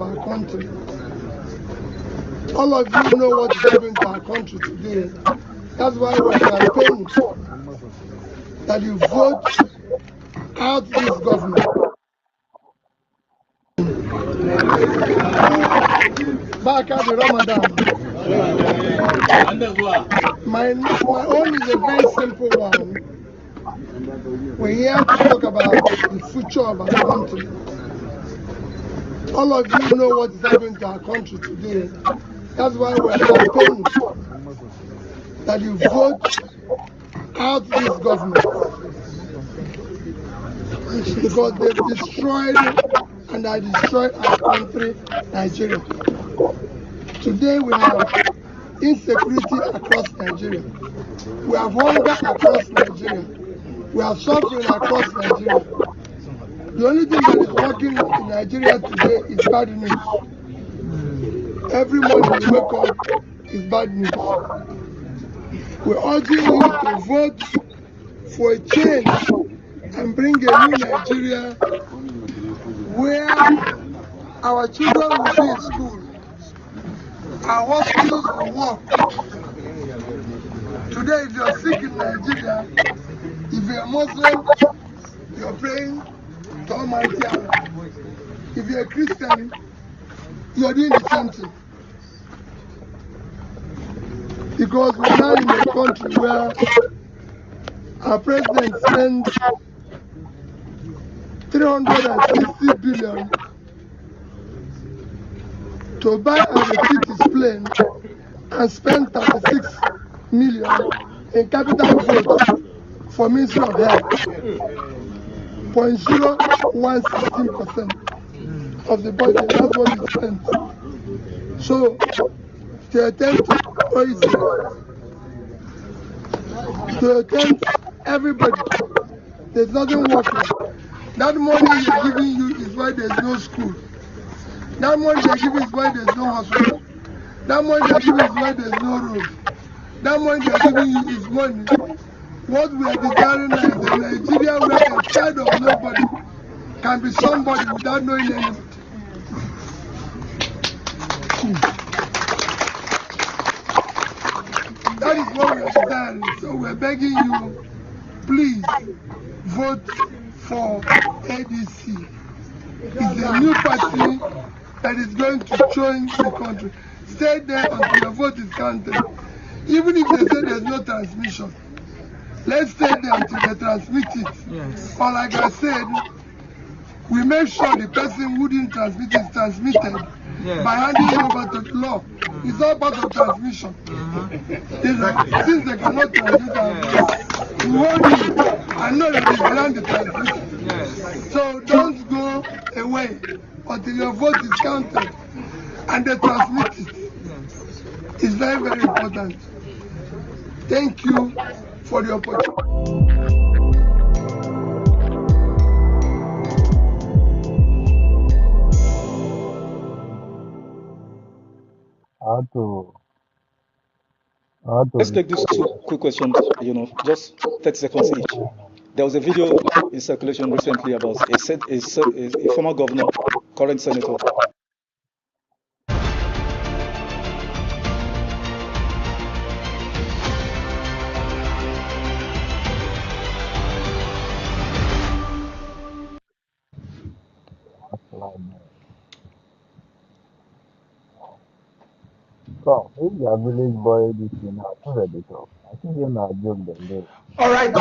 Our country. All of you know what is happening to our country today. That's why we're campaigning that you vote out this government. Back at the Ramadan. My own is a very simple one. We're here to talk about the future of our country. All of you know what is happening to our country today. That's why we're campaigning that you vote out this government. Because they've destroyed and are destroyed our country, Nigeria. Today we have insecurity across Nigeria. We have hunger across Nigeria. We have suffering across Nigeria. The only thing that is working in Nigeria today is bad news. Every morning you wake up is bad news. We're urging you to vote for a change and bring a new Nigeria where our children will be in school, our hospitals will work. Today, if you're sick in Nigeria, if you're a Muslim, you're praying to Almighty Allah. If you're a Christian, you're doing the same thing. Because we're now in a country where our president spends 360 billion to buy and refit his plane and spend 36 million in capital votes for Ministry of Health. 0.0116% of the budget, that's what he spent. So to attend to OEC, to attend everybody. There's nothing working. That money they're giving you is why there's no school. That money they're giving is why there's no hospital. That money they're giving is why there's no road. That money they're giving you is money. What we are desiring now is a Nigeria where a child of nobody can be somebody without knowing anything. That is what we are desiring. So we're begging you, please vote for ADC. It's a new party that is going to change the country. Stay there until your vote is counted. Even if they say there's no transmission, let's stay there until they transmit it. Yes. Or like I said, we make sure the person who didn't transmit is transmitted by handing it over to the law. It's all part of transmission. Since they cannot transmit our voice, we hold you and know that it's beyond the transmission. So don't go away until your vote is counted and they transmit it. It's very, very important. Thank you for the opportunity. Let's take these two quick questions, just 30 seconds each. There was a video in circulation recently about a former governor, current senator. So, if you are village boy, this thing now, who's the talk? I think you're not joke them there. All right, the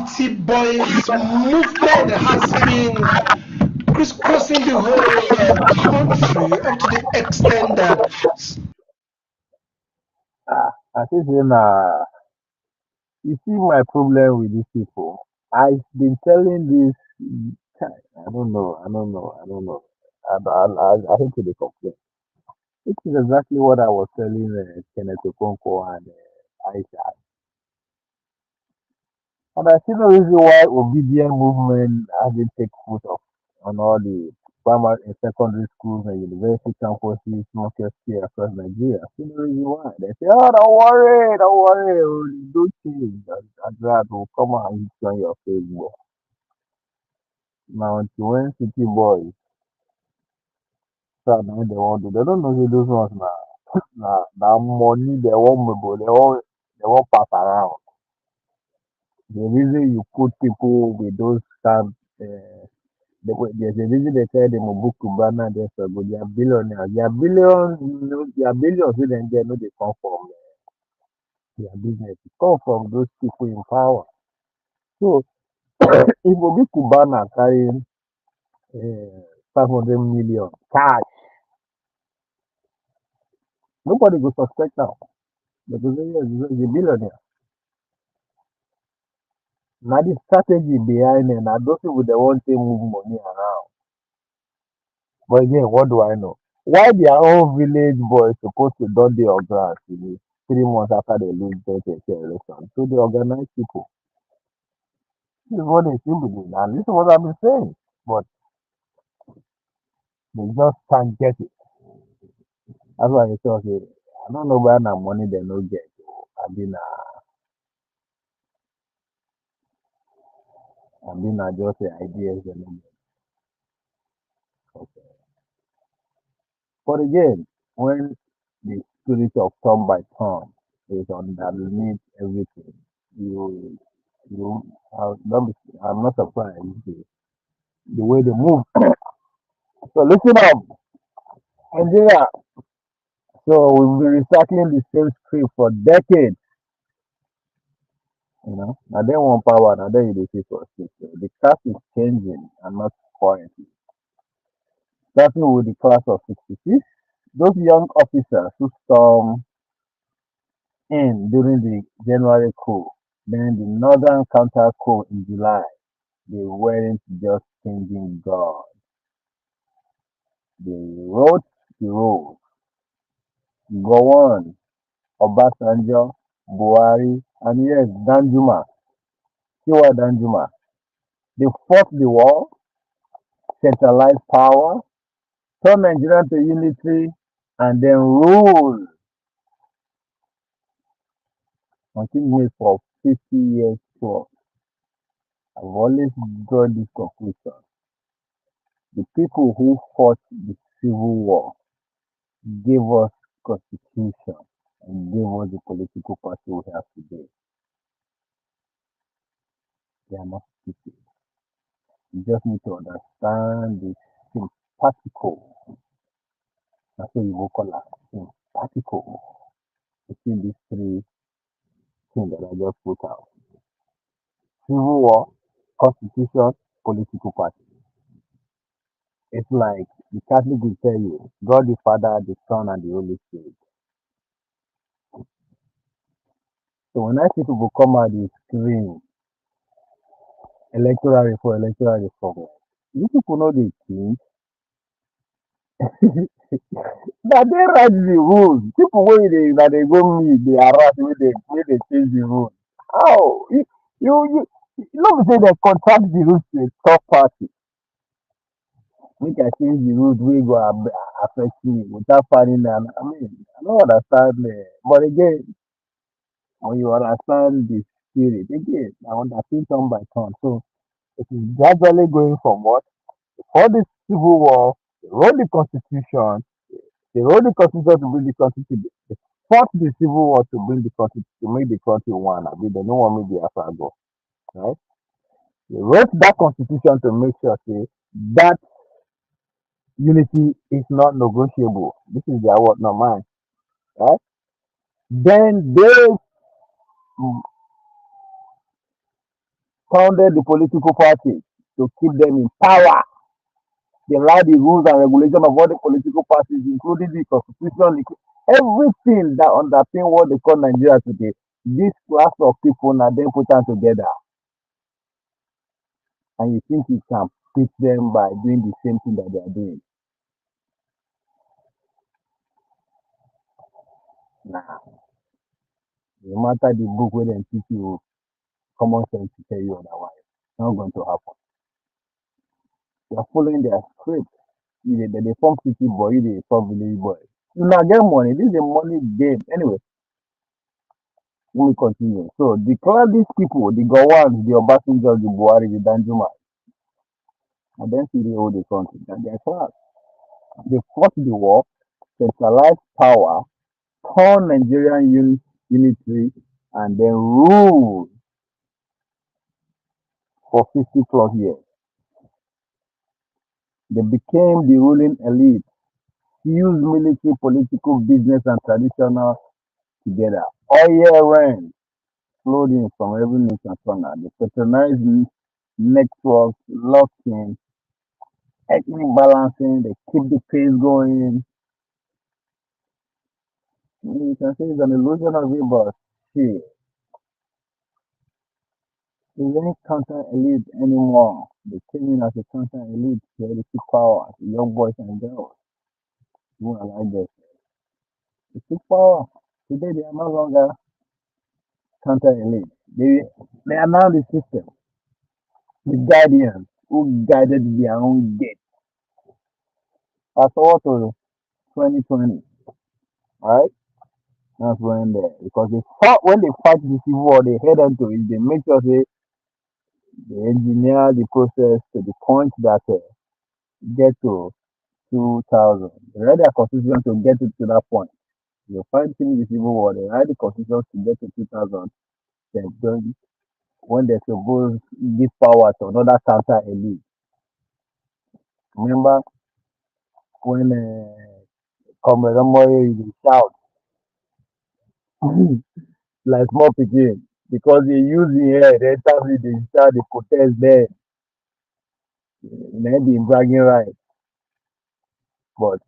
City Boys movement has been crisscrossing the whole country up to the extent that I think you see my problem with these people. I've been telling this, I don't know. I hate to be complain. This is exactly what I was telling Kenneth Okonkwo and Aisha. And I see no reason why obedient movement hasn't taken foot on all the primary and secondary schools and university campuses, market here across Nigeria. I see no reason why. They say, oh, don't worry, oh, do change. And that will come out and hit you on your Facebook. Now, until when city boys start now they want to, they don't know say those ones now money they want, they want pass around. The reason you put people with those kind there's a reason they tell them book Cubana, there's a good, they are billionaires. They are billions, they are billions with them, they know they come from their business. It come from those people in power. So, if Obi Cubana carrying 500 million cash, nobody will suspect now. Because he's a billionaire. Now, the strategy behind it, now those people, they want to move money around. But again, what do I know? Why their own village boys supposed to don't they organize 3 months after they lose their election? So they organize people. This is what they seem to do. And this is what I've been saying. But they just can't get it. That's why they tell say, I don't know where now money they no get. I've been just the ideas they no get. Okay. But again, when the spirit of turn by turn is underneath everything, you don't I'm not surprised the way they move. So listen up, Nigeria. So we've been recycling the same script for decades. Now they want power, now they see for six. So the class is changing and not currently. Starting with the class of 66, those young officers who stormed in during the January coup, then the Northern counter coup in July. They weren't just changing God. They wrote the rules. Gowon, Obasanjo, Buhari, and yes, Danjuma, Siwa Danjuma. They fought the war, centralized power, turned Nigeria to unity, and then ruled continued for 50 years plus. I've always drawn this conclusion. The people who fought the civil war gave us constitution and gave us the political party we have today. They are not stupid. You just need to understand the sympathical, that's what you will call it, sympathical between these three things that I just put out. Civil war, constitution, political party. It's like the Catholic will tell you, God the Father, the Son, and the Holy Spirit. So when I see people come out, they scream, electoral reform. You people know the thing. That they write the rules. People when they that they go meet, they harass when they change the rules. How? You know say they contract the rules to a third party. Make I change the rules wey go affect me without finding am. I mean, I don't understand. But again, when you understand the spirit, again, I understand turn by turn. So it is gradually going from what? For the civil war, they wrote the constitution, they wrote the constitution to bring the country to they fought the civil war to bring the country to make the country one. I mean, they don't want me Biafra go. Right? They wrote that constitution to make sure say that unity is not negotiable. This is their word, not mine. Right? Then they founded the political party to keep them in power. They write the rules and regulations of all the political parties, including the constitution, everything that underpin what they call Nigeria today. This class of people now then put them together, and you think you can beat them by doing the same thing that they are doing. Nah, no matter the book where they teach you, common sense to tell you otherwise. It's not going to happen. They are following their script. They form city boy, they form village boy. You now get money. This is a money game. Anyway, we will continue. So declare these people, the Gowans, the Obasanjo, the Buhari, the Danjuma, and then see the hold the country. That they are class. They fought the war, centralized power, turned Nigerian unitary, and then ruled for 50 plus years. They became the ruling elite, fused military, political, business, and traditional together. Oil rent flowed in from every nation corner. They patronized networks, locking, ethnic balancing, they keep the pace going. You can say it's an illusion of it, but shit, is any counter elite anymore. They came in as a counter elite, they took power, young boys and girls. You are like this. They took power. Today they are no longer counter elite. They are now the system, the guardians who guided their own gate. Fast forward to 2020, right? That's when because they fought when they fight the civil war, they head on to it. They make sure they engineer the process to the point that get to 2000. They write their constitution to get it to that point. They fight finish the civil war. They write the constitution to get to 2000. Then when they suppose give power to another counter elite. Remember when Comrade Omoye dey shout like small pikin because they use the head enter me dey shout dey protest there. Na him be bragging right. But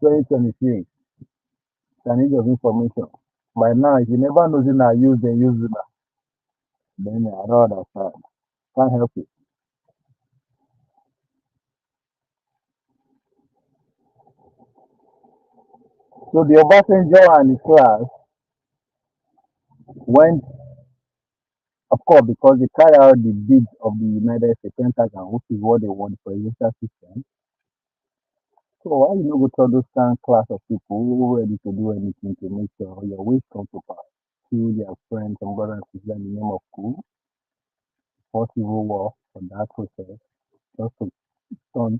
2026 challenge of information. By now, if you never know say na use dem use una, then I don't understand. Can't help it. So the Obasanjo and his class went, of course, because they carry out the bid of the United States Pentagon, which is what they want for a presidential system. So why you not go tell those kind class of people who ready to do anything to make sure your wish come to pass? Kill their friends and brothers and sisters in the name of cool, for civil war for that process, just to turn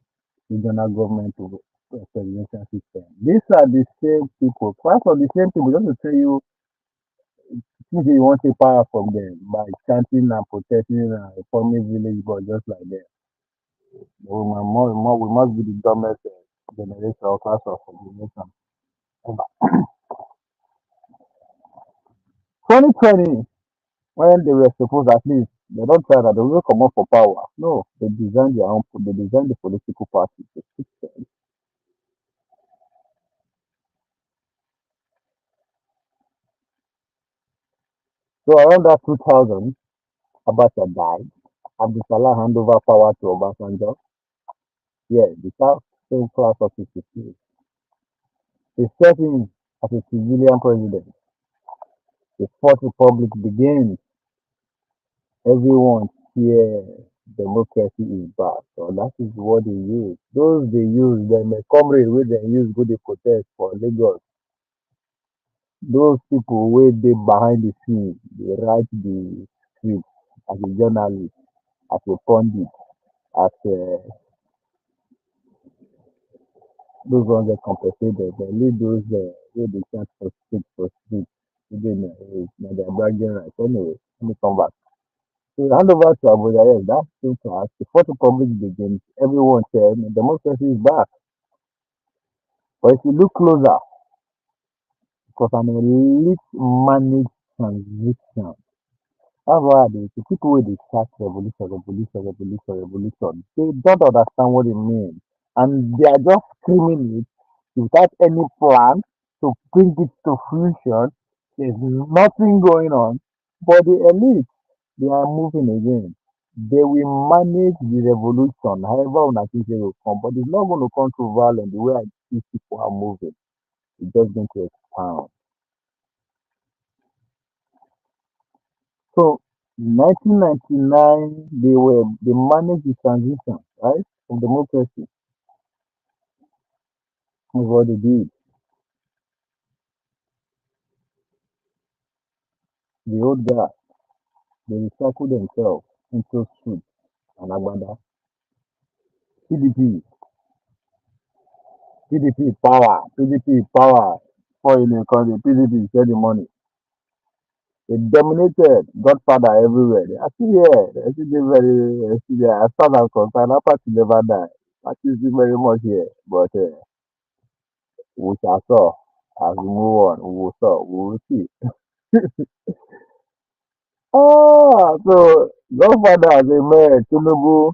regional government to a presidential system. These are the same people, class of the same people, just to tell you, since you want to take power from them by chanting and protesting and reforming village boys just like them. We must be the dumbest generation or class of generation ever. 2020, when they were supposed at least, they don't try that, they will come up for power. No, they designed their own, they designed the political party to fix them. So around that 2000, Abacha died. Abdul Salah hand over power to Obasanjo. Yeah, the same class of 52. They set him as a civilian president. The Fourth Republic begins. Everyone here, democracy is back. So that is what they use. Those they use, them a comrade wey they use go dey protest for Lagos. Those people wey dey behind the scene, they write the script as a journalist, as a pundit, as those ones that compensate them. They leave those wey dey chant for street. Again, na their bragging rights. Anyway, let me come back. So hand over to Abuja, yes, that's still class. The Fourth Republic begins. Everyone said democracy is back. But if you look closer, because an elite managed transition. That's why the people wey dey start revolution, they don't understand what it means. And they are just screaming it without any plan to bring it to fruition. There's nothing going on. But the elite, they are moving again. They will manage the revolution, however una think say will come, but it's not going to come through violence the way I see people are moving. It's just going to expand. So 1999, they managed the transition, right, from democracy. That's what they did. The old guys, they recycle themselves into suits and agbada. PDP, PDP power, PDP power. For in the country, PDP share the money. They dominated Godfather everywhere. They are still here. They are still dey very, they are still there. As far as I'm concerned, that party never die. Party is still very much here. But we shall saw as we move on. We will saw. We will see. So Godfather as a man, Tinubu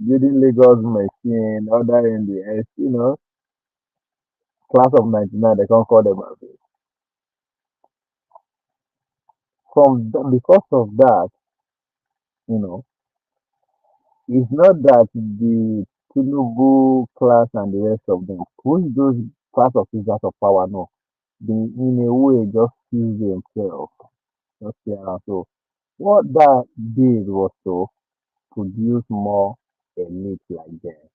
building Lagos machine, other in the S, class of 99, they can't call them as it. Because of that, you know, it's not that the Tinubu class and the rest of them push those class of users of power, no. They in a way just use themselves. Just yeah. So what that did was to produce more elite like them,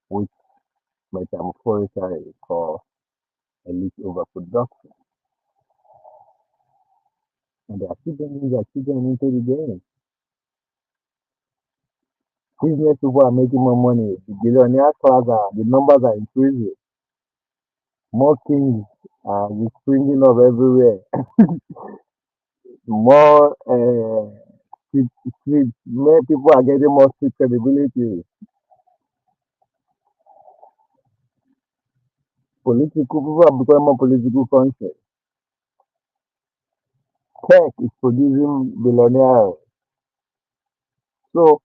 which metaphorically called elite overproduction. And they are still getting into the game. Business people are making more money. The billionaire class the numbers are increasing. More things are springing up everywhere. More street, more people are getting more street credibility. Political people are becoming more political conscious. Tech is producing billionaires. So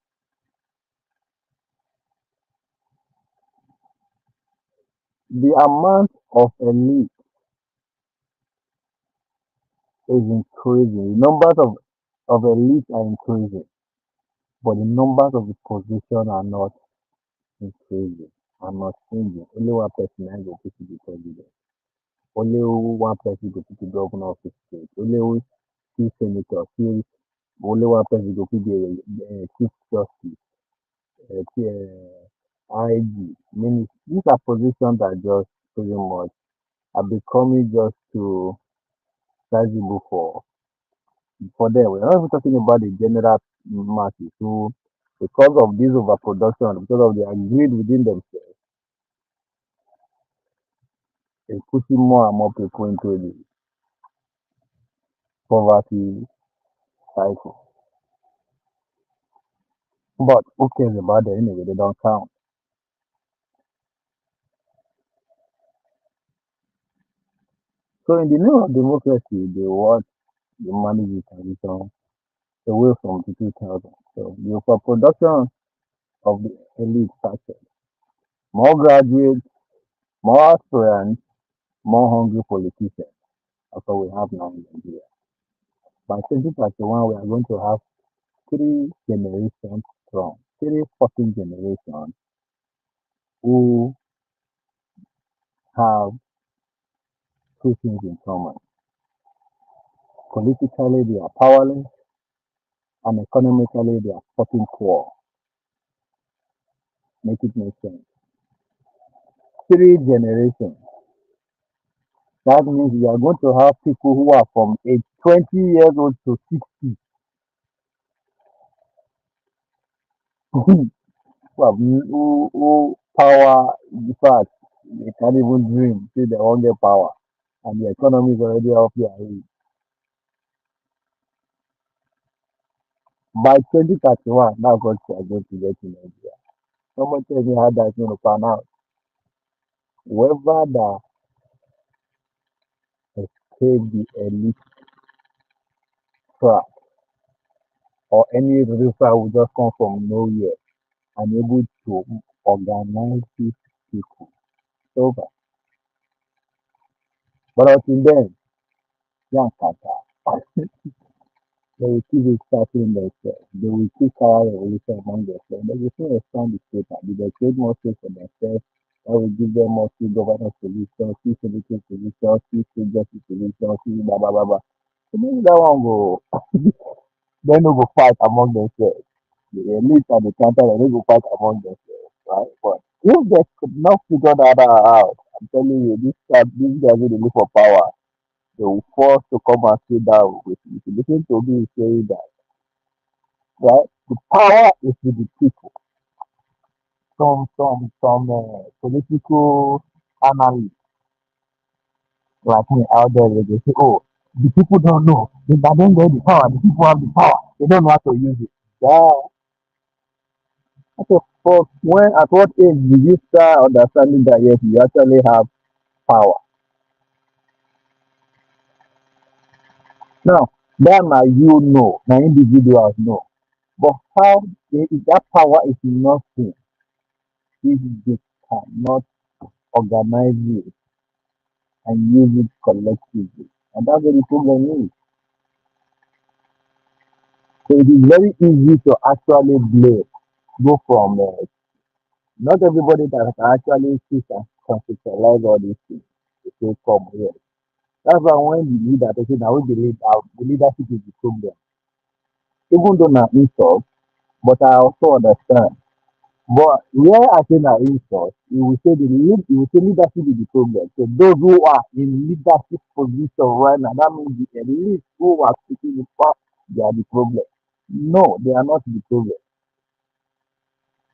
the amount of elite is increasing. The numbers of elite are increasing, but the numbers of the position are not increasing, are not changing. Only one person has to be president. only one person go fit be governor of the state, only two senators, only one person go fit be chief justice, IG. Meaning, these are positions that just pretty much are becoming just too sizable for them. We're not even talking about the general masses who, because of this overproduction, because of the greed within themselves, is pushing more and more people into the poverty cycle. But who cares about them anyway? They don't count. So in the name of democracy, they want to manage the transition away from the 2000. So the overproduction of the elite started. More graduates, more aspirants, more hungry politicians. That's what we have now in Nigeria. By 2031, we are going to have three generations strong, three fucking generations who have two things in common. Politically, they are powerless, and economically, they are fucking poor. Make it make sense. Three generations. That means we are going to have people who are from age 20 years old to 60 who power, in fact, they can't even dream till they won't get power. And the economy is already off their head. By 2031, that's what we are going to get in Nigeria. Someone tell me how that's going to pan out. Whoever that escaped the elite trap or any referral will just come from nowhere and able to organize these people. It's over. But until then, young kata. They will keep restarting themselves. They will keep power revolution among themselves. They will still expand the state and they create more space for themselves. That will give them more free governance solutions, free solution solutions, free state justice solutions, free blah blah blah blah. So maybe that one go they no go fight among themselves. The elite and the counter they no go fight among themselves, right? But if they could not figure that out, I'm telling you, these guys will look for power. They will force to come and sit down with you. If you listen to me saying that, right? The power is with the people. Some political analysts like me out there, they say, "Oh, the people don't know. They don't get the power. The people have the power. They don't know how to use it." Yeah. Okay. But when at what age do you start understanding that yes, you actually have power? Now, that now you know, now individuals know. But how if that power is nothing if they cannot organize it and use it collectively. And that's what the problem is. So it is very easy to actually blame, go from not everybody that can actually sit and conceptualize all these things. They say, come here. That's why when the leader, they say, now we believe the leadership is the problem. Even though not insult, but I also understand. But where I say na insult, you will say you will say leadership is the problem. So those who are in leadership position right now, that means the elite who are sitting in power, they are the problem. No, they are not the problem.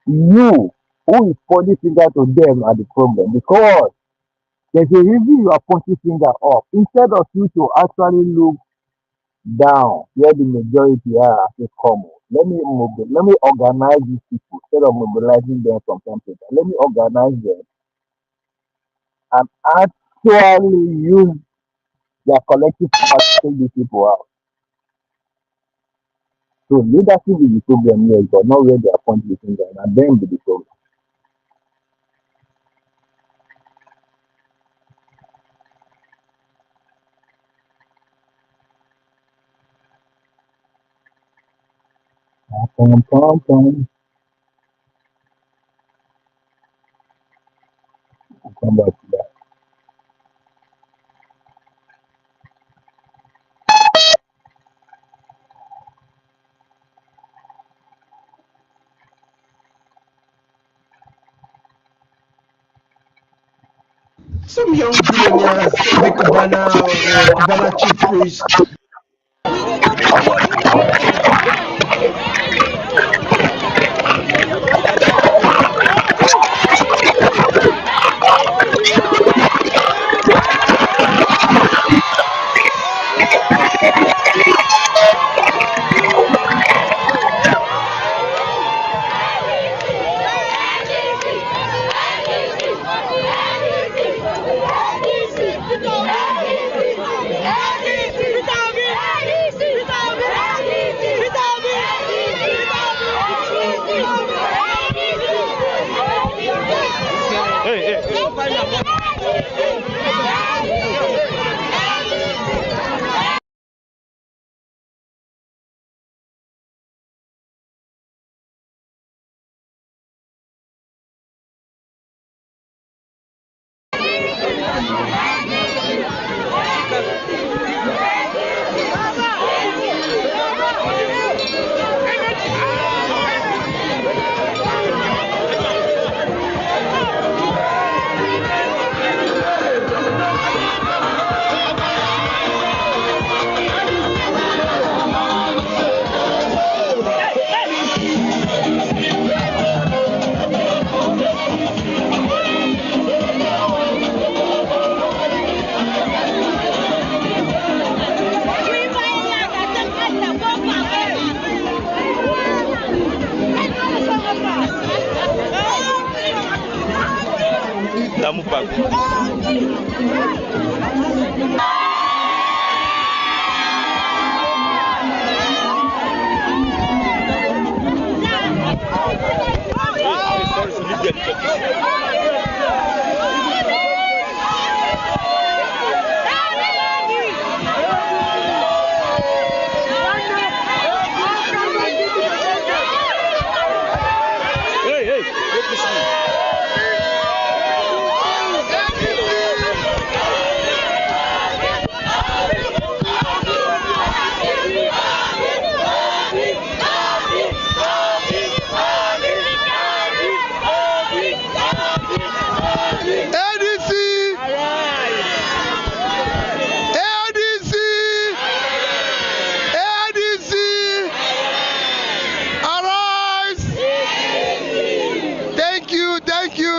You who is pointing finger to them are the problem because there's a reason you are pointing finger up instead of you to actually look down where the majority are say come on. Let me organize these people instead of mobilizing them from time to time. Let me organize them and actually use their collective power to take these people out. So leadership is the problem here, but not where they are pointing the finger and then be the problem. Pum, pum, pum. I'll come back to that. Some young billionaires, the Cubana chief priest.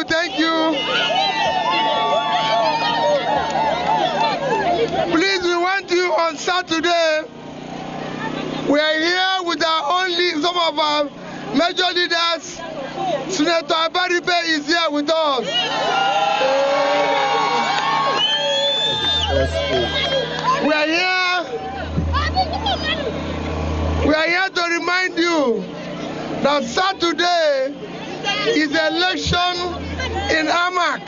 Thank you. Please, we want you on Saturday. We are here with some of our major leaders. Senator Abaribe is here with us. We are here to remind you that Saturday is election in Amak.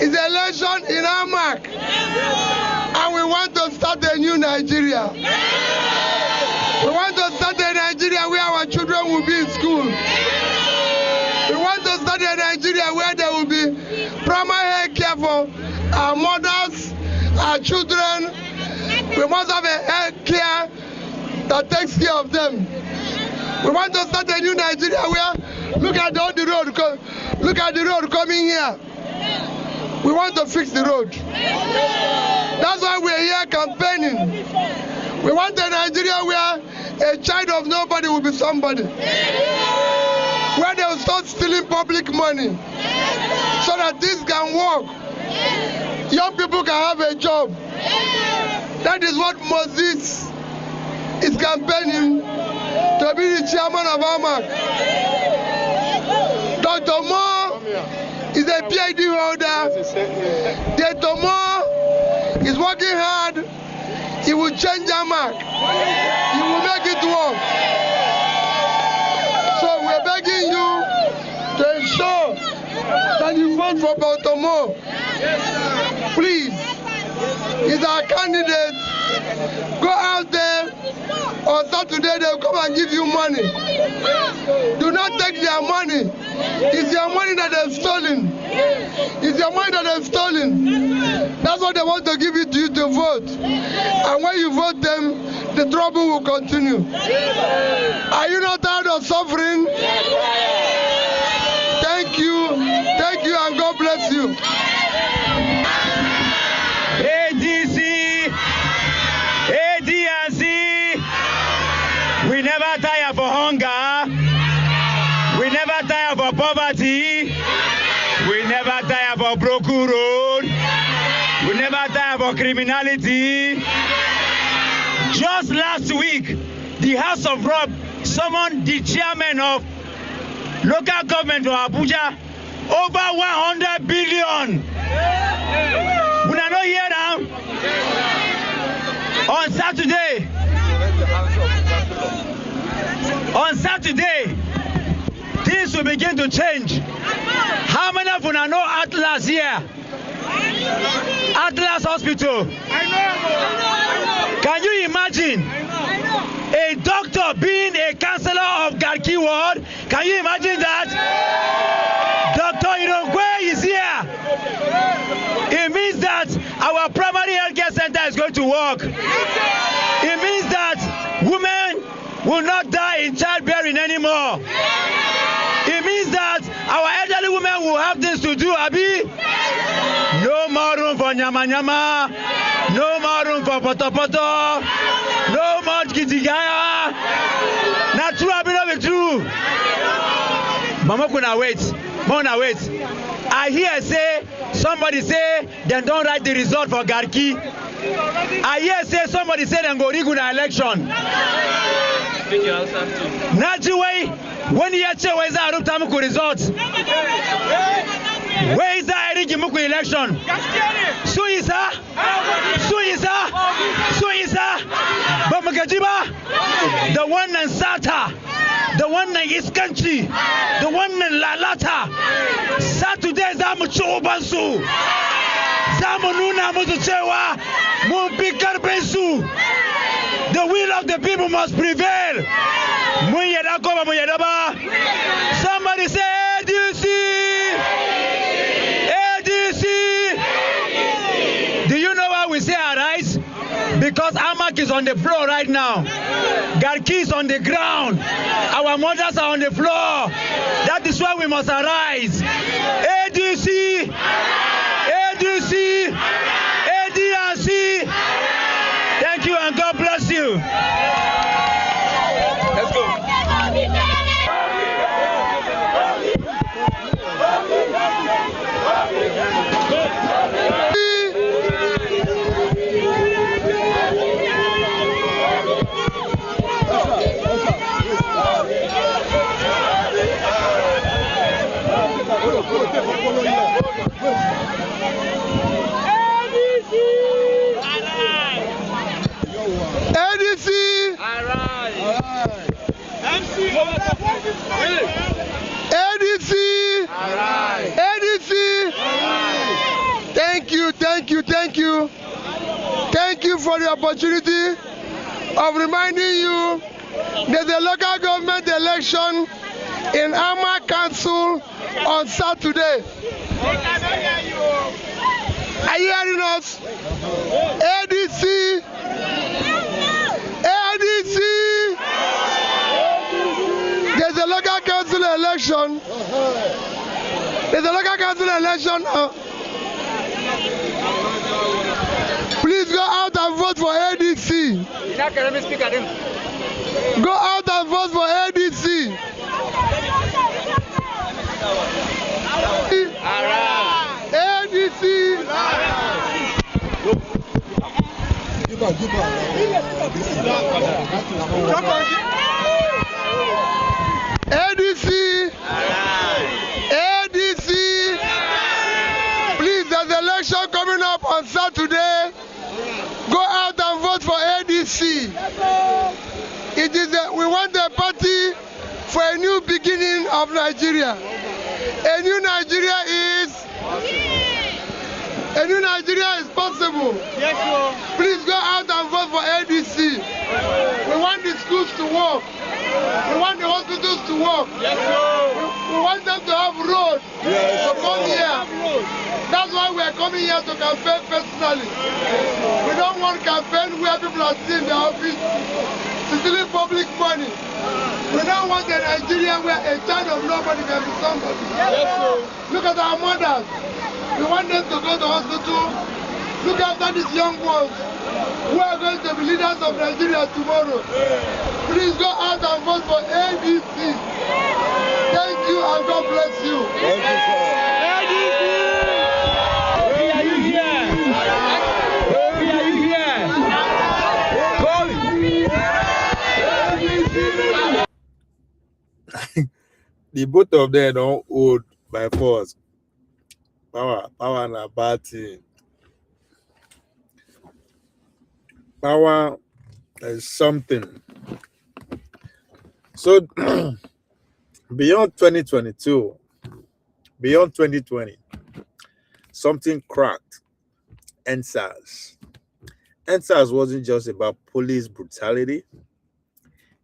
It's election in Amak. And we want to start a new Nigeria. We want to start a Nigeria where our children will be in school. We want to start a Nigeria where there will be primary health care for our mothers, our children. We must have a health care that takes care of them. We want to start a new Nigeria where, look at all the road, look at the road coming here. We want to fix the road. That's why we're here campaigning. We want a Nigeria where a child of nobody will be somebody. Where they will start stealing public money so that this can work. Young people can have a job. That is what Moses is campaigning to be the chairman of Amak. Dr. Mo is a PhD holder. Dr. Mo is working hard. He will change Amak. He will make it work. So we're begging you to ensure that you vote for Dr. Mo. Please, he's our candidate. Go out there on Saturday, they'll come and give you money. Do not take their money. It's your money that they've stolen. It's your money that they've stolen. That's what they want to give it to you to vote. And when you vote them, the trouble will continue. Are you not tired of suffering? Thank you, and God bless you. never tire for broken road. We never tire for criminality. Just last week, the House of Rep summoned the chairman of local government of Abuja over 100 billion. We are not here now. On Saturday, things will begin to change. How many of you know Atlas here? Atlas Hospital. Can you imagine a doctor being a counselor of Garki ward? Can you imagine that? Dr. Irogwe is here. It means that our primary healthcare center is going to work. It means that women will not die in childbearing anymore. It means that our elderly women will have things to do, Abi. No more room for nyama nyama. No more room for poto poto. No more gitigaya. Not true, Abi, not true. Mama kuna wait. Mona wait. I hear say somebody say they don't write the result for Garki. I hear say somebody say they go rig una election. Najiway, when you say where is that Arutamuku result? Where is that Eric Muku election? Suisa, Bamagajiba, the one in Sata, the one in East Country, the one in Lalata. Saturday Zamuchobansu, Zamununa Mutuchewa, Mumpikar Bensu. The will of the people must prevail. Somebody say ADC. ADC. Do you know why we say arise? Because Amak is on the floor right now. Garki is on the ground. Our mothers are on the floor. That is why we must arise. ADC. ADC. ADC. Thank you and God bless you. Let's go. ADC! ADC! ADC! Thank you. Thank you for the opportunity of reminding you there's a local government election in Ama Council on Saturday. Are you hearing us? ADC! ADC! There's a local council election. Please go out and vote for ADC. Go out and vote for ADC. ADC. ADC. ADC. Please, there's an election coming up on Saturday. Go out and vote for ADC. We want a party for a new beginning of Nigeria. A new Nigeria is possible. Yes, sir. Please go out and vote for ADC. We want the schools to work. We want the hospitals to work. Yes, we want them to have roads. Yes, to come here. That's why we are coming here to campaign personally. We don't want campaign where people are sitting in the office stealing public money. We don't want a Nigeria where a child of nobody can be somebody. Yes, look at our mothers. We want them to go to hospital. Look after these young ones who are going to be leaders of Nigeria tomorrow. Please go out and vote for ADC. Thank you and God bless you. Thank you, sir. ADC. the both of them don't hold by force. Power and a bad thing. Power is something. So beyond 2022, beyond 2020, something cracked. NSAS. NSAS wasn't just about police brutality.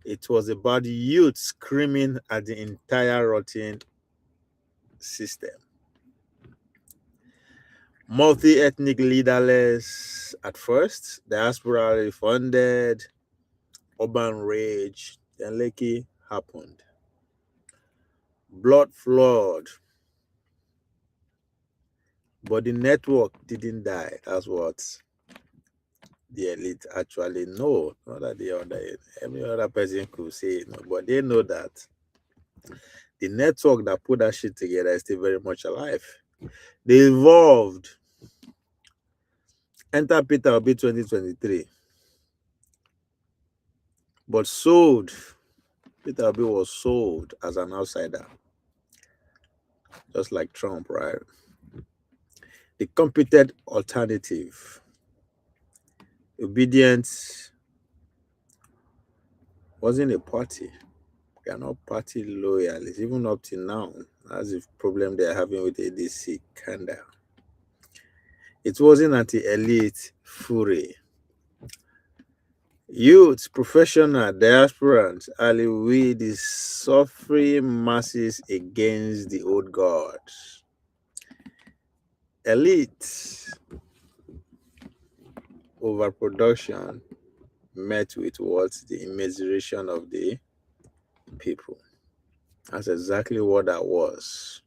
It was about youth screaming at the entire rotten system. Multi-ethnic leaderless at first, diasporally funded, urban rage, then Lekki happened. Blood flowed, but the network didn't die. That's what the elite actually know. Not that every other person could say it, no, but they know that the network that put that shit together is still very much alive. They evolved. Enter Peter Obi 2023. But sold. Peter Obi was sold as an outsider. Just like Trump, right? The competent alternative. Obedience wasn't a party. They are not party loyalists, even up to now. That's the problem they're having with ADC, kinda. It wasn't anti-elite fury. Youth, professional, diasporans, Ali, we the suffering masses against the old gods. Elite overproduction met with what? The immiseration of the people. That's exactly what that was.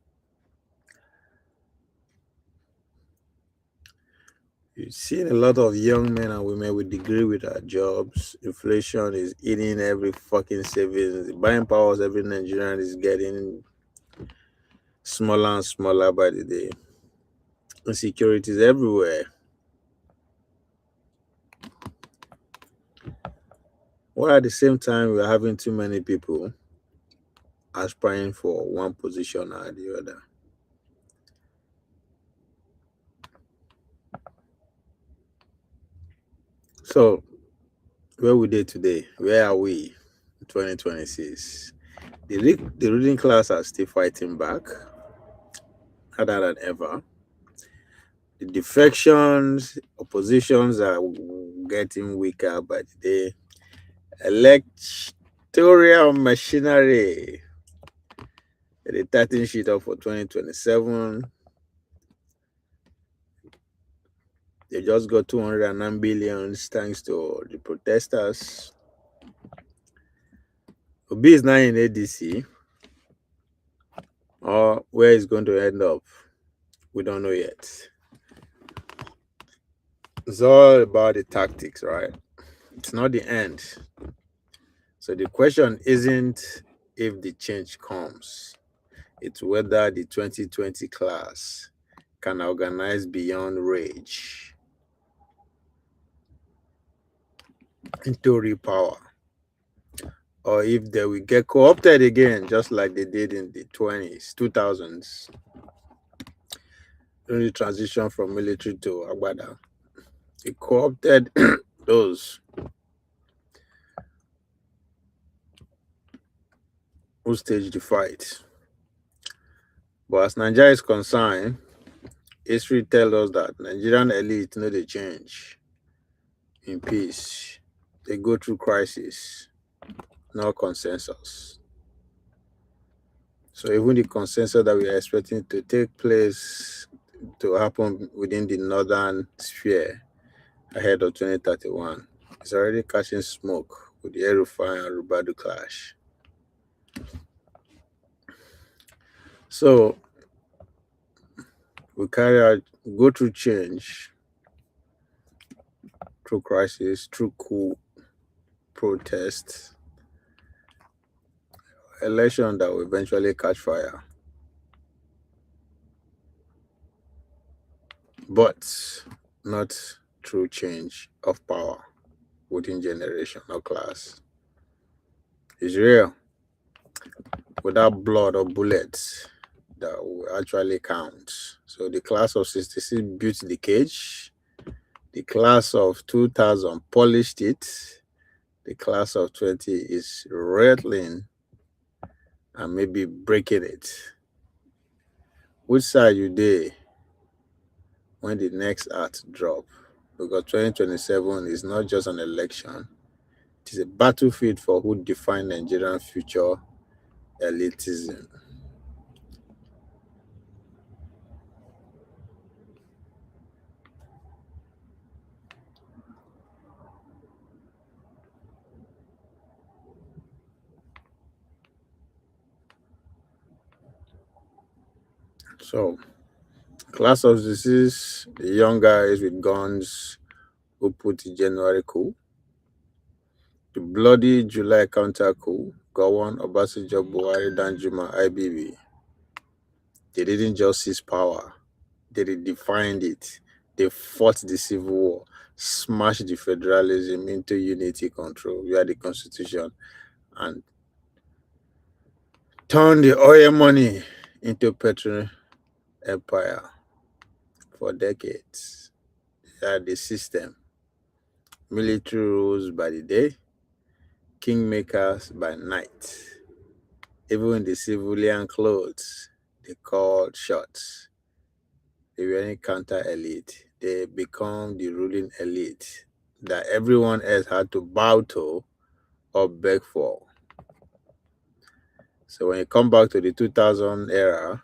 You've seen a lot of young men and women with degree without jobs. Inflation is eating every fucking savings. The buying power of every Nigerian is getting smaller and smaller by the day. Insecurities everywhere. While at the same time, we're having too many people aspiring for one position or the other. So, where we did today? Where are we in 2026? The reading class are still fighting back, harder than ever. The defections, oppositions are getting weaker by the day. Electoral machinery. They tighten shit up for 2027. They just got 209 billions thanks to the protesters. Obi is now in ADC. Or where it's going to end up, we don't know yet. It's all about the tactics, right? It's not the end. So the question isn't if the change comes. It's whether the 2020 class can organize beyond rage into real power. Or if they will get co-opted again, just like they did in the 2000s, during the transition from military to Agbada. They co-opted those who staged the fight. But as Nigeria is concerned, history tells us that Nigerian elite know they change in peace. They go through crisis, no consensus. So even the consensus that we are expecting to take place to happen within the northern sphere ahead of 2031 is already catching smoke with the El-Rufai and Rubadu clash. So we go through change, through crisis, through coup, protest, election that will eventually catch fire. But not through change of power within generation or class. It's real. without blood or bullets that will actually count. So the class of 66 built the cage, the class of 2000 polished it, the class of 20 is rattling and maybe breaking it. Which side you dey when the next act drop? Because 2027 is not just an election, it is a battlefield for who define Nigerian future elitism. So, class of disease, the young guys with guns who put the January coup, the bloody July counter coup, Gowon, Obasanjo, Buhari, Danjuma, IBB. They didn't just seize power, they redefined it. They fought the civil war, smashed the federalism into unity control via the constitution, and turned the oil money into petrol empire for decades. They had the system, military rules by the day, kingmakers by night. Even in the civilian clothes, they called shots. They weren't counter elite. They become the ruling elite that everyone else had to bow to or beg for. So when you come back to the 2000 era,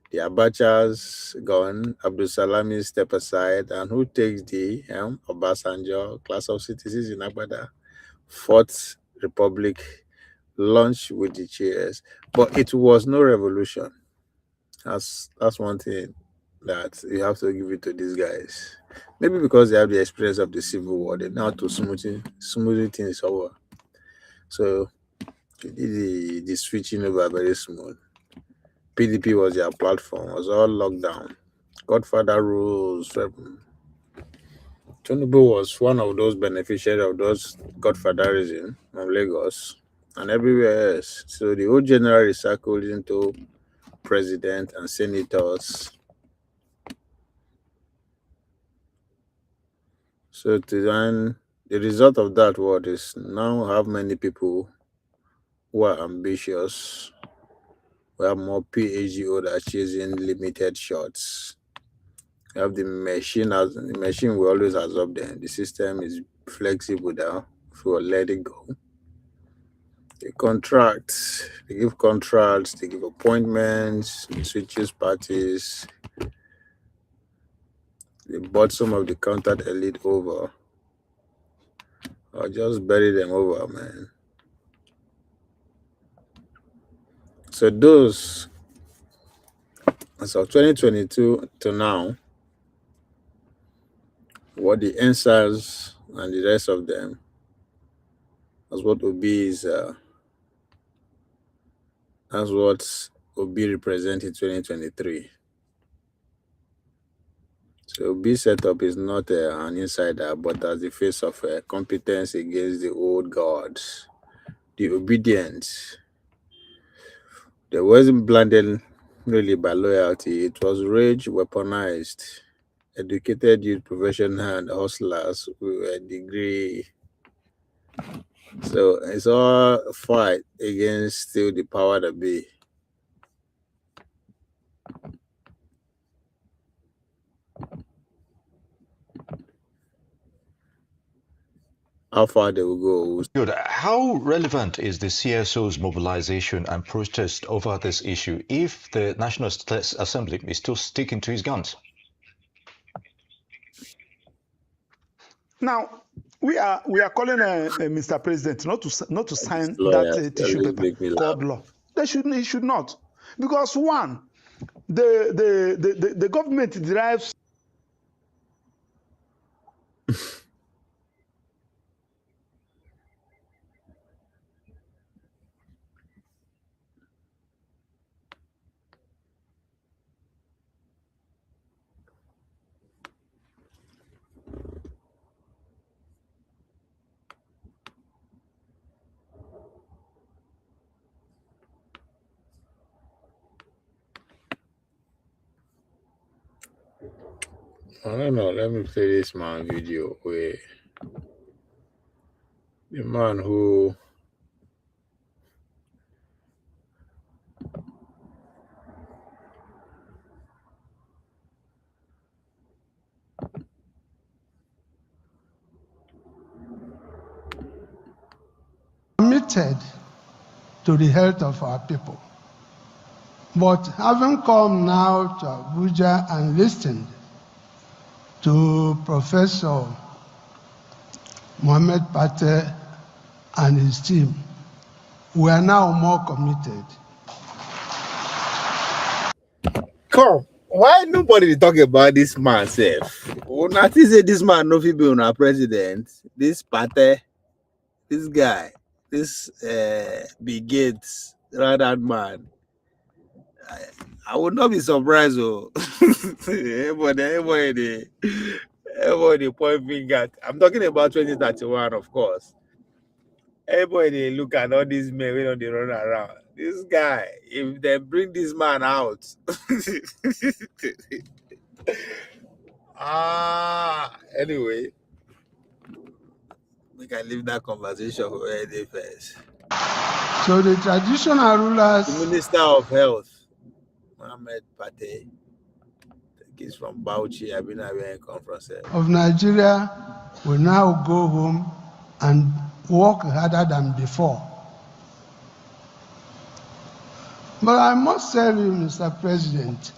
the Abacha's gone, Abdul Salami step aside, and who takes the helm? Obasanjo, class of citizens in Agbada, Fourth Republic, launched with the chairs. But it was no revolution. That's one thing that you have to give it to these guys. Maybe because they have the experience of the Civil War, they know how to smooth things over. So they did the switching over very smooth. PDP was their platform, was all locked down. Godfather rules. Tinubu was one of those beneficiaries of those godfatherism from Lagos and everywhere else. So the old general recycled into president and senators. So to then the result of that what is now have many people who are ambitious, who have more PhD holders chasing limited shots. You have the machine will always absorb them. The system is flexible now if you let it go. They give contracts, they give appointments, they switches parties, they bought some of the counted elite over. Or just bury them over, man. So those as of 2022 to now, what the answers and the rest of them, as what Obi is, as what Obi represents in 2023. So Obi setup is not an insider, but as the face of competence against the old gods, the obedience. There wasn't blinded really by loyalty; it was rage weaponized. Educated youth, professional, and hustlers with a degree. So it's all a fight against still the power that be. How far they will go. Good. How relevant is the CSO's mobilization and protest over this issue if the National Assembly is still sticking to its guns? Now, we are calling Mr. President not to sign Lawyer, that tissue always paper make me laugh. called law. He should not, because one, the government derives. I don't know. Let me play this man video where the man who committed to the health of our people. But having come now to Abuja and listened to Professor Mohammed Pate and his team, we are now more committed. come. Why nobody talk about this man, self? Nothing say this man no fit be our president. This Pate, this guy, this Big Gates, rather man. I would not be surprised. Oh, everybody point finger. I'm talking about 2031, of course. Everybody look at all these men when they run around. This guy, if they bring this man out, anyway, we can leave that conversation for where they first. So the traditional rulers, The Minister of Health, Mohammed Pate, he's from Bauchi. I've been having a conference. of Nigeria will now go home and work harder than before. But I must tell you, Mr. President,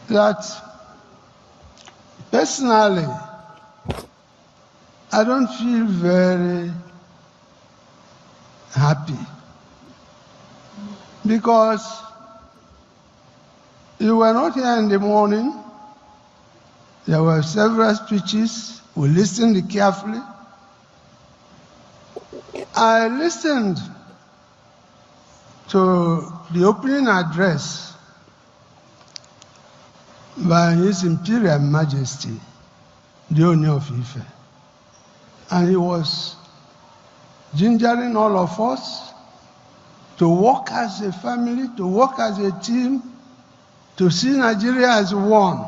that personally, I don't feel very happy because you were not here in the morning. There were several speeches. We listened carefully. I listened to the opening address by His Imperial Majesty, the Oni of Ife. And he was gingering all of us to work as a family, to work as a team, to see Nigeria as one.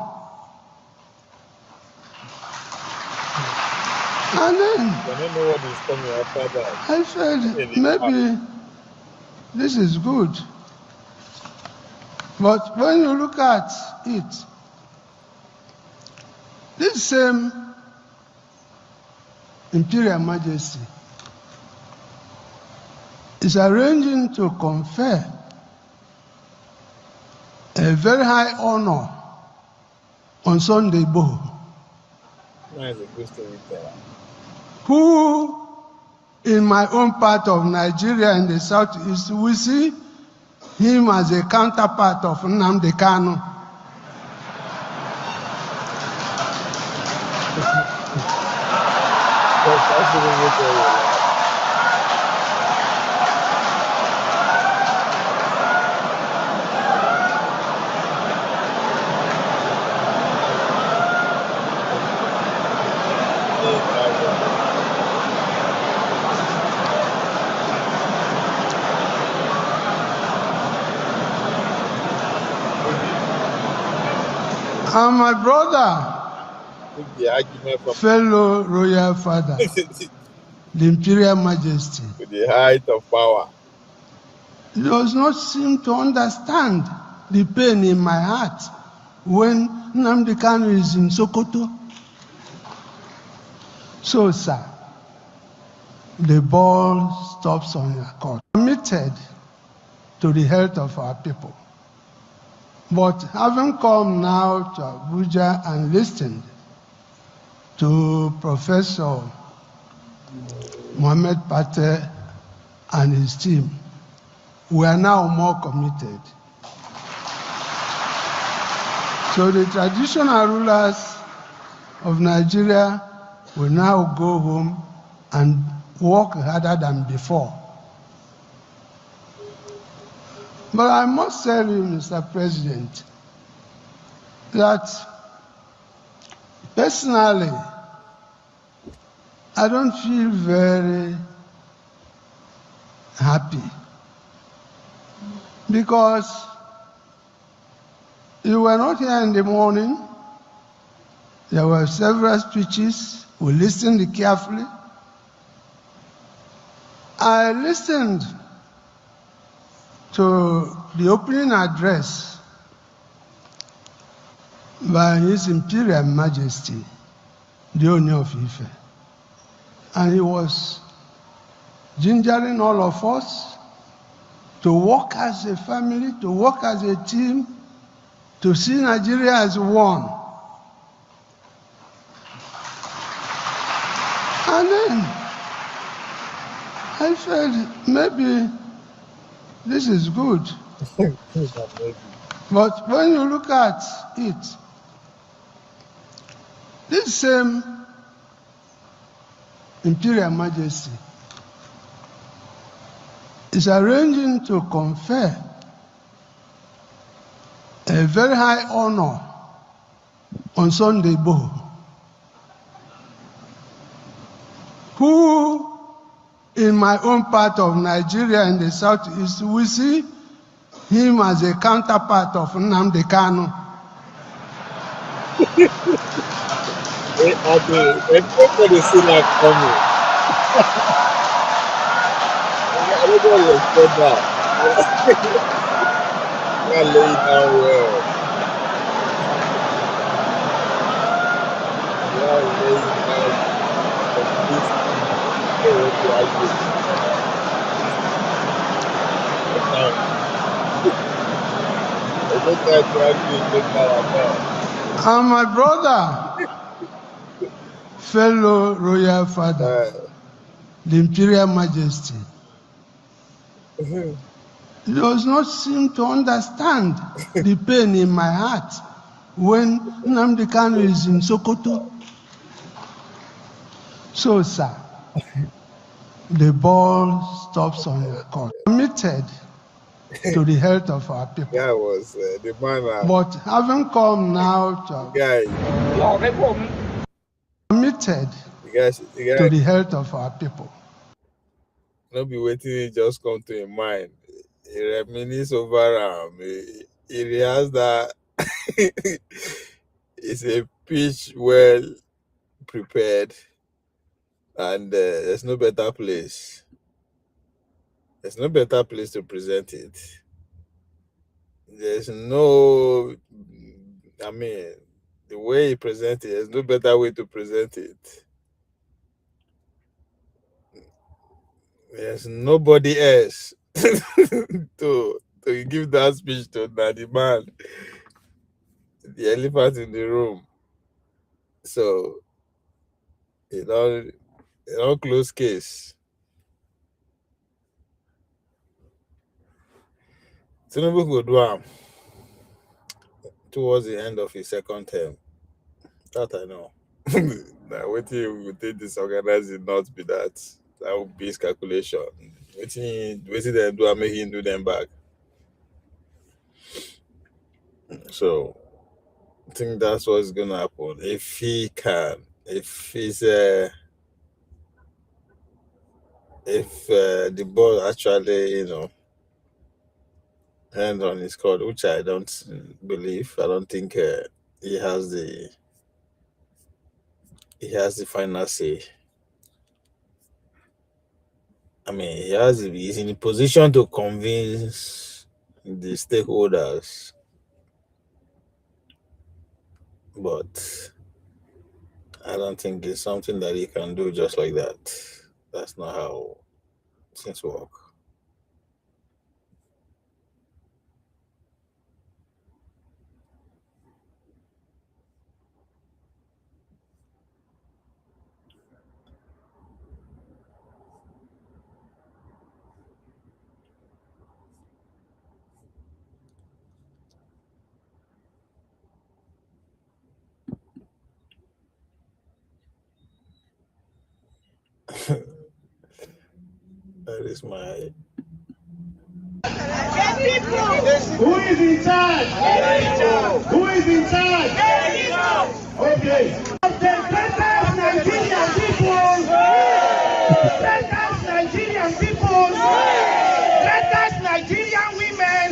And then I said, maybe this is good. But when you look at it, this same Imperial Majesty is arranging to confer a very high honor on Sunday Igboho, who in my own part of Nigeria in the southeast, we see him as a counterpart of Nnamdi Kanu. And my brother, fellow royal father, the Imperial Majesty, The height of power. does not seem to understand the pain in my heart when Nnamdi Kanu is in Sokoto. So, sir, the ball stops on your court. Committed to the health of our people. But having come now to Abuja and listened to Professor Mohammed Pate and his team, we are now more committed. So the traditional rulers of Nigeria will now go home and work harder than before. But I must tell you, Mr. President, that personally, I don't feel very happy because you were not here in the morning. There were several speeches. We listened carefully. I listened to the opening address by His Imperial Majesty, the Oni of Ife. And he was gingering all of us to work as a family, to work as a team, to see Nigeria as one. And then I felt maybe this is good. But when you look at it, this same Imperial Majesty is arranging to confer a very high honor on Sunday Igboho, who in my own part of Nigeria in the southeast, we see him as a counterpart of Nnamdi Kanu. Everybody see that coming. Everybody expect that. That lay down well. That lay down And my brother, fellow royal father, the Imperial Majesty, does not seem to understand the pain in my heart when Nnamdi Kanu is in Sokoto. So, sir, the ball stops on your court. Committed to the health of our people. Guy was the man. But having come now to committed to the health of our people. Not be waiting, it just come to your mind. He reminisce over he realized that it's a pitch well prepared, and there's no better place. There's no better place to present it. There's no, I mean, the way he presents it, there's no better way to present it. There's nobody else to give that speech to than the man, the elephant in the room. So, close case. Tinubu go do towards the end of his second term. That I know. Now, waiting we take disorganize it not be that. That would be his calculation. Waiting them do and make him do them back. So I think that's what's gonna happen. If he can, if he's if the ball actually, hand on his court, which I don't believe. I don't think he has the final say. I mean, he's in a position to convince the stakeholders, but I don't think it's something that he can do just like that. That's not how things work. That is my. Who is in charge? Who is in charge? Okay. The greatest Nigerian people. Greatest Nigerian people. Greatest Nigerian women.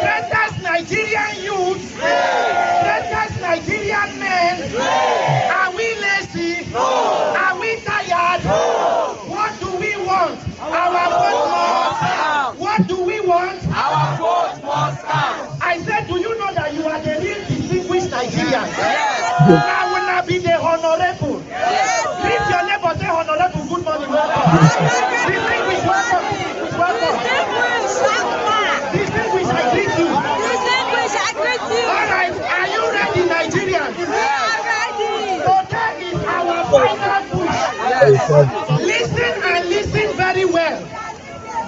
Greatest Nigerian youth. Greatest Nigerian men. Nigerians. Now will not be the honorable. Greet your neighbor, say honorable, good morning, welcome. Distinguished, welcome. Distinguished, I greet you. All right, are you ready, Nigerians? Today is our final push. Listen and listen very well.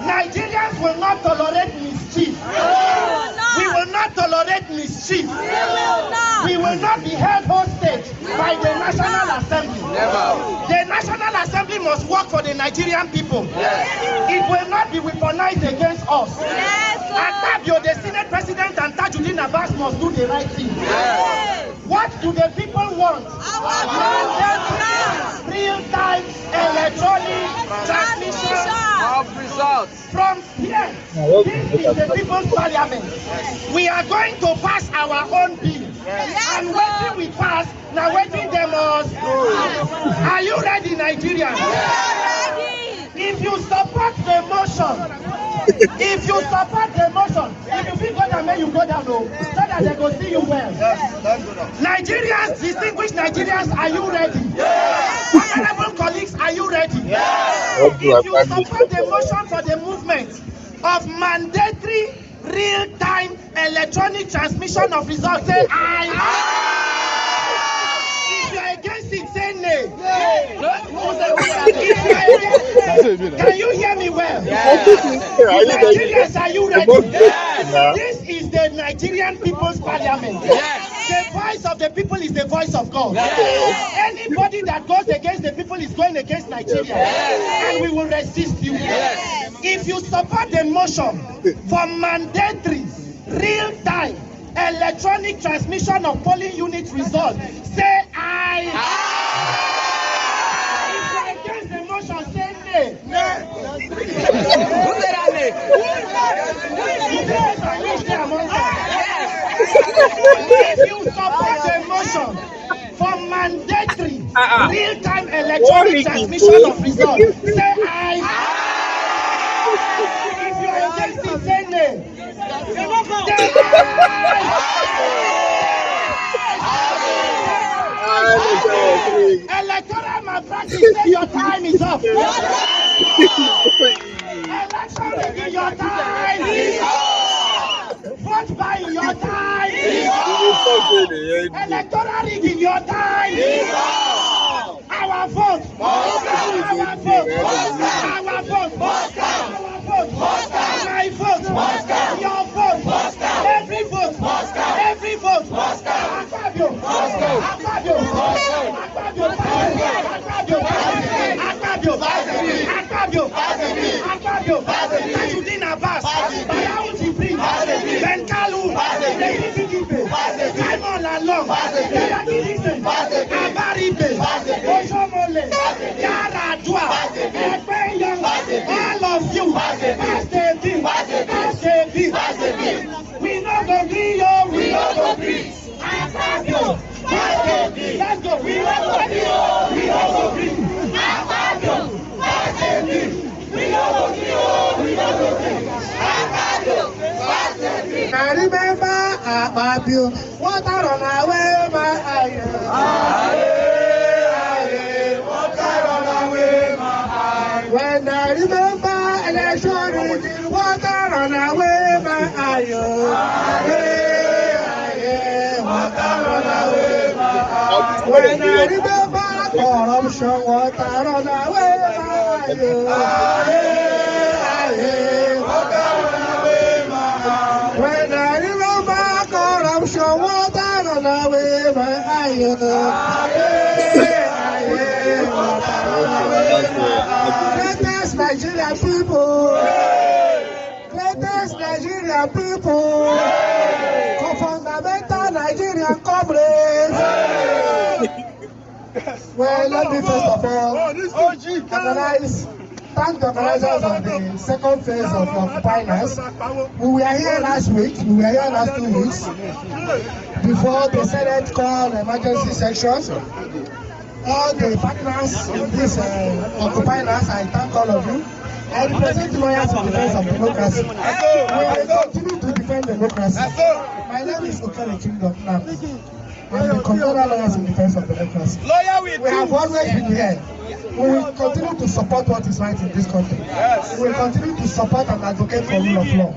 Nigerians will not tolerate mischief. We will not tolerate mischief. We will not be held hostage by the National Assembly. The National Assembly must work for the Nigerian people. It will not be weaponized against us. Akpabio, the Senate President, and Tajuddin Abbas must do the right thing. What do the people want? Real-time electronic transmission of results. From here, this is the People's Parliament. We are going to pass our own bill. And when we pass, now waiting them us. Are you ready, Nigerians? If you support the motion, if you feel go down, may you go down, so that they go see you well. Nigerians, distinguished Nigerians, are you ready? Honorable colleagues, are you ready? If you support the motion for the movement of mandatory real-time electronic transmission of results, say aye. If you are against it, say nay. Can you hear me well? Nigerians, are you ready? This is the Nigerian People's Parliament. The voice of the people is the voice of God. Anybody that goes against the people is going against Nigeria. And we will resist you. If you support the motion for mandatory, real-time, electronic transmission of polling unit results, say aye. If you are against the motion, say nay. If you support the motion for mandatory real-time electronic transmission of results, say aye. If you are against it, say nay. Electoral malpractice, say your time is up. Election rigging, your time is up. Vote buying, your time is up. Electoral rigging, your time is up. Our vote, our vote, our vote, my vote, your vote, every vote, every vote. Akpabio, Akpabio, Akpabio, Akpabio, Akpabio, Tajuddin Abbas, Bayao Jibrin, Ben Kalu, Simon Lalong, Abaribe, Oshomole, Yaradua, Ekpenyong, all of you, pass the bill. We no go gree, yo, we no go gree. Akpabio, let's go. We no go gree, yo, we no go gree. Akpabio, pass the bill. We no go gree, yo, we no go gree. Akpabio, pass the bill. I remember Akpabio, water on our way, my eye. Water on our way, my eye. When I remember election, water on our way, my eye. Water on our way, my eye. When I remember corruption, water on our way, my eye. Water on our way, my eye. When I remember corruption, water on our way, my eye. Greatest Nigerian people, greatest Nigerian people, fundamental Nigerian comrades. Well, let me first of all thank the organizers of the second phase of finance. We were here last week, we were here last 2 weeks, before the Senate called emergency sessions. All the partners in this finance, I thank all of you. I represent lawyers in defense of democracy. We will continue to defend democracy. My name is Okele Kingdom now. and the conventional lawyers in defense of democracy. We have always been here. We will continue to support what is right in this country. We will continue to support and advocate for rule of law.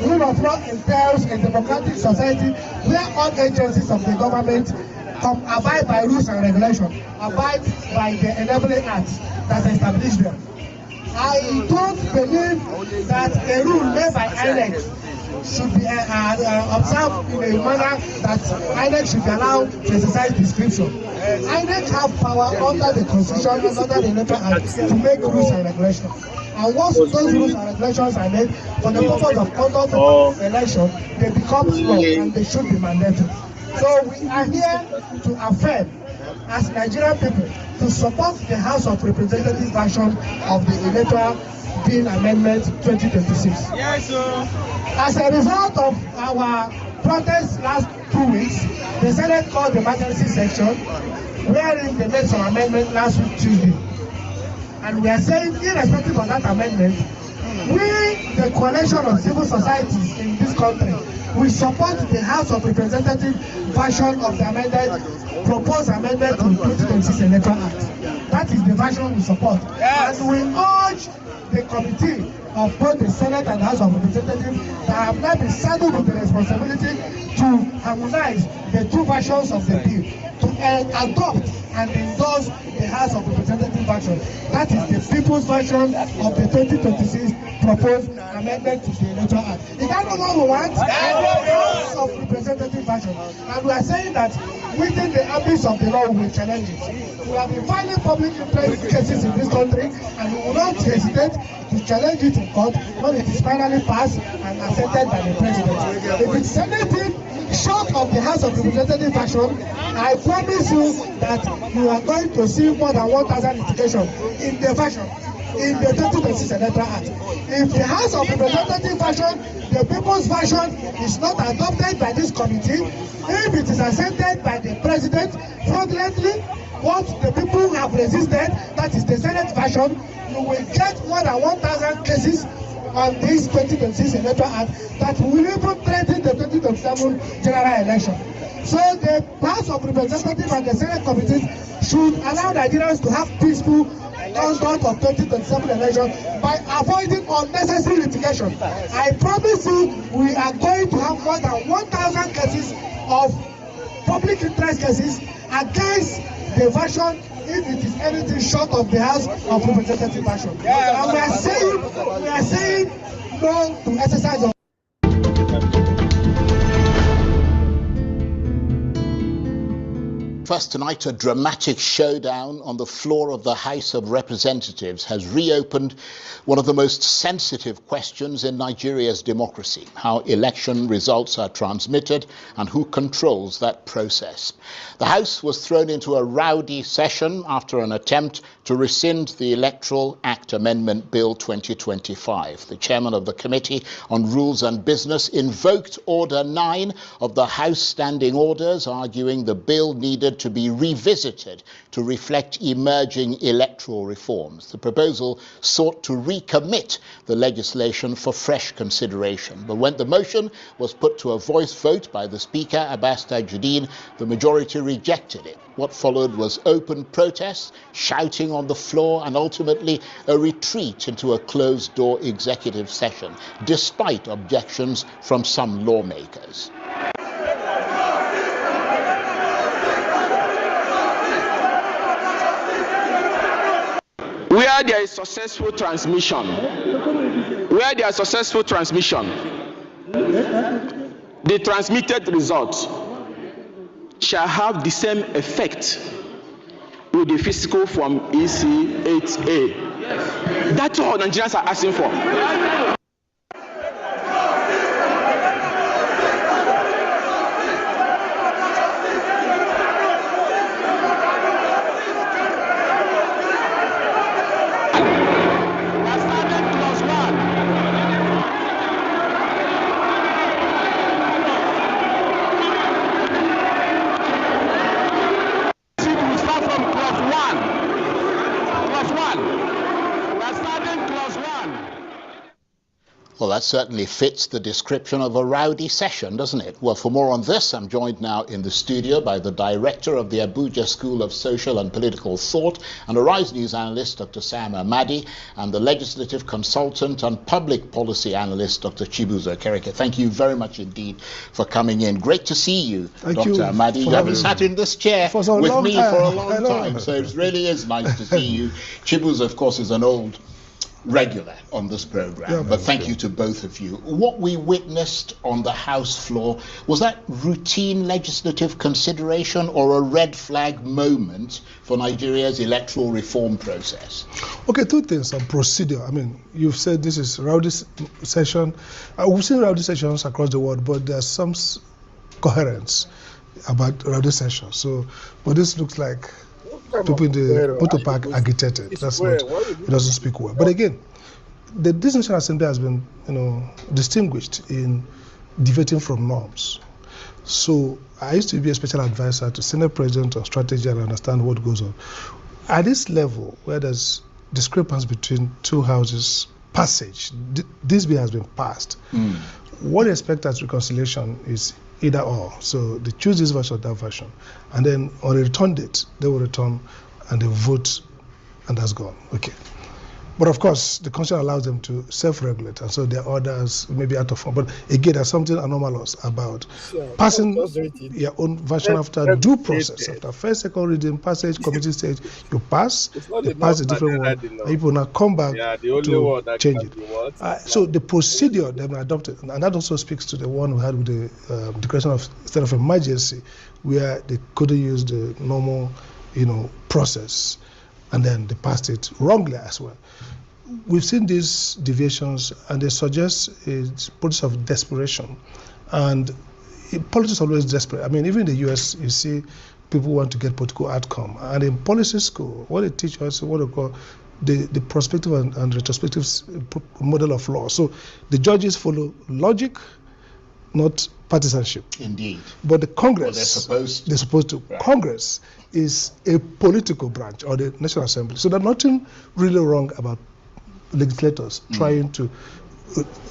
Rule of law entails a democratic society where all agencies of the government abide by rules and regulations, abide by the enabling acts that establish them. I don't believe that a rule made by INEC should be observed in a manner that INEC should be allowed to exercise discretion. INEC have power under the Constitution and under the Electoral Act to make rules and regulations. And once those rules and regulations are made for the purpose of conduct of election, they become law and they should be mandatory. So we are here to affirm, as Nigerian people, to support the House of Representatives version of the Electoral Bill Amendment 2026. Yes, sir. As a result of our protests last 2 weeks, the Senate called the emergency section, wherein they made some amendment last week Tuesday. And we are saying, irrespective of that amendment, we, the coalition of civil societies in this country, we support the House of Representatives version of the proposed amendment to the 2026 Electoral Act. That is the version we support. Yes. And we urge the committee of both the Senate and the House of Representatives that have now been saddled with the responsibility to harmonize the two versions of the bill, to adopt and endorse the House of Representatives version. That is the people's version of the 2026 proposed amendment to the Electoral Act. Is that not what we want? The House of Representatives version. And we are saying that within the ambit of the law, we will challenge it. We have been filing public interest cases in this country, and we will not hesitate to challenge it in court when it is finally passed and accepted by the president. If it's anything short of the House of Representatives version, I promise you that you are going to see more than 1,000 litigations in the version, in the 2026 Electoral Act. If the House of Representatives version, the people's version, is not adopted by this committee, if it is accepted by the president fraudulently, what the people have resisted, that is the Senate version, you will get more than 1,000 cases on this 2026 Electoral Act that will even threaten the 2027 general election. So the House of Representatives and the Senate committees should allow Nigerians to have peaceful conduct of 2027 election by avoiding unnecessary litigation. I promise you, we are going to have more than 1,000 cases of public interest cases against the version if it is anything short of the House of Representatives version. And we are saying no to exercise of First tonight, a dramatic showdown on the floor of the House of Representatives has reopened one of the most sensitive questions in Nigeria's democracy: how election results are transmitted and who controls that process. The House was thrown into a rowdy session after an attempt to rescind the Electoral Act Amendment Bill 2025. The chairman of the Committee on Rules and Business invoked Order 9 of the House Standing Orders, arguing the bill needed to be revisited to reflect emerging electoral reforms. The proposal sought to recommit the legislation for fresh consideration. But when the motion was put to a voice vote by the Speaker, Abbas Tajuddin, the majority rejected it. What followed was open protests, shouting on the floor, and ultimately a retreat into a closed-door executive session, despite objections from some lawmakers. Where there is successful transmission, the transmitted results shall have the same effect with the physical from EC8A. That's all Nigerians are asking for. Well, that certainly fits the description of a rowdy session, doesn't it? Well, for more on this, I'm joined now in the studio by the director of the Abuja School of Social and Political Thought and a Rise News analyst, Dr. Sam Amadi, and the legislative consultant and public policy analyst, Dr. Chibuzo Okereke. Thank you very much indeed for coming in. Great to see you, Dr. Amadi. You haven't sat in this chair with me for a long time, so it really is nice to see you. Chibuzo, of course, is an old regular on this program, but thank you to both of you. What we witnessed on the House floor, was that routine legislative consideration or a red flag moment for Nigeria's electoral reform process? Okay, two things on procedure. I mean, you've said this is rowdy session. We've seen rowdy sessions across the world, but there's some coherence about rowdy sessions. So, but this looks like people in the motor park agitated. That's not, it doesn't speak well. But again, this National Assembly has been, distinguished in deviating from norms. So I used to be a special advisor to Senate President on strategy and understand what goes on. At this level, where there's discrepancy between two houses, passage, this bill has been passed. What they expect as reconciliation is either or. So they choose this version or that version. And then on a return date, they will return and they vote, and that's gone. Okay. But of course, the Constitution allows them to self-regulate, and so their orders may be out of form. But again, there's something anomalous about passing your own version after due process, after first, second reading, passage, committee stage, you pass, they pass a different one, and people now come back to change it. So the procedure they've adopted, and that also speaks to the one we had with the declaration of state of emergency, where they couldn't use the normal, process, and then they passed it wrongly as well. We've seen these deviations, and they suggest a politics of desperation. And politics is always desperate. I mean, even in the US, you see people want to get political outcome. And in policy school, what they teach us, what they call the prospective and retrospective model of law. So the judges follow logic, not partisanship. Indeed. But the Congress, they're supposed to. Right. Congress is a political branch, or the National Assembly. So there's nothing really wrong about legislators trying to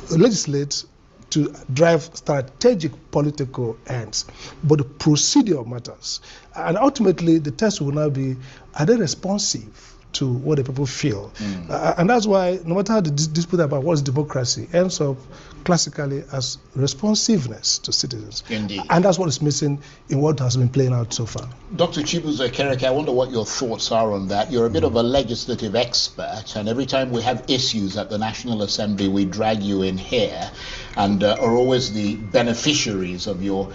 legislate to drive strategic political ends. But the procedure matters. And ultimately, the test will now be, are they responsive to what the people feel? And that's why, no matter how the dispute about what's democracy ends up classically as responsiveness to citizens. Indeed. And that's what is missing in what has been playing out so far. Dr. Chibuzo Okereke, I wonder what your thoughts are on that. You're a bit of a legislative expert, and every time we have issues at the National Assembly, we drag you in here, and are always the beneficiaries of your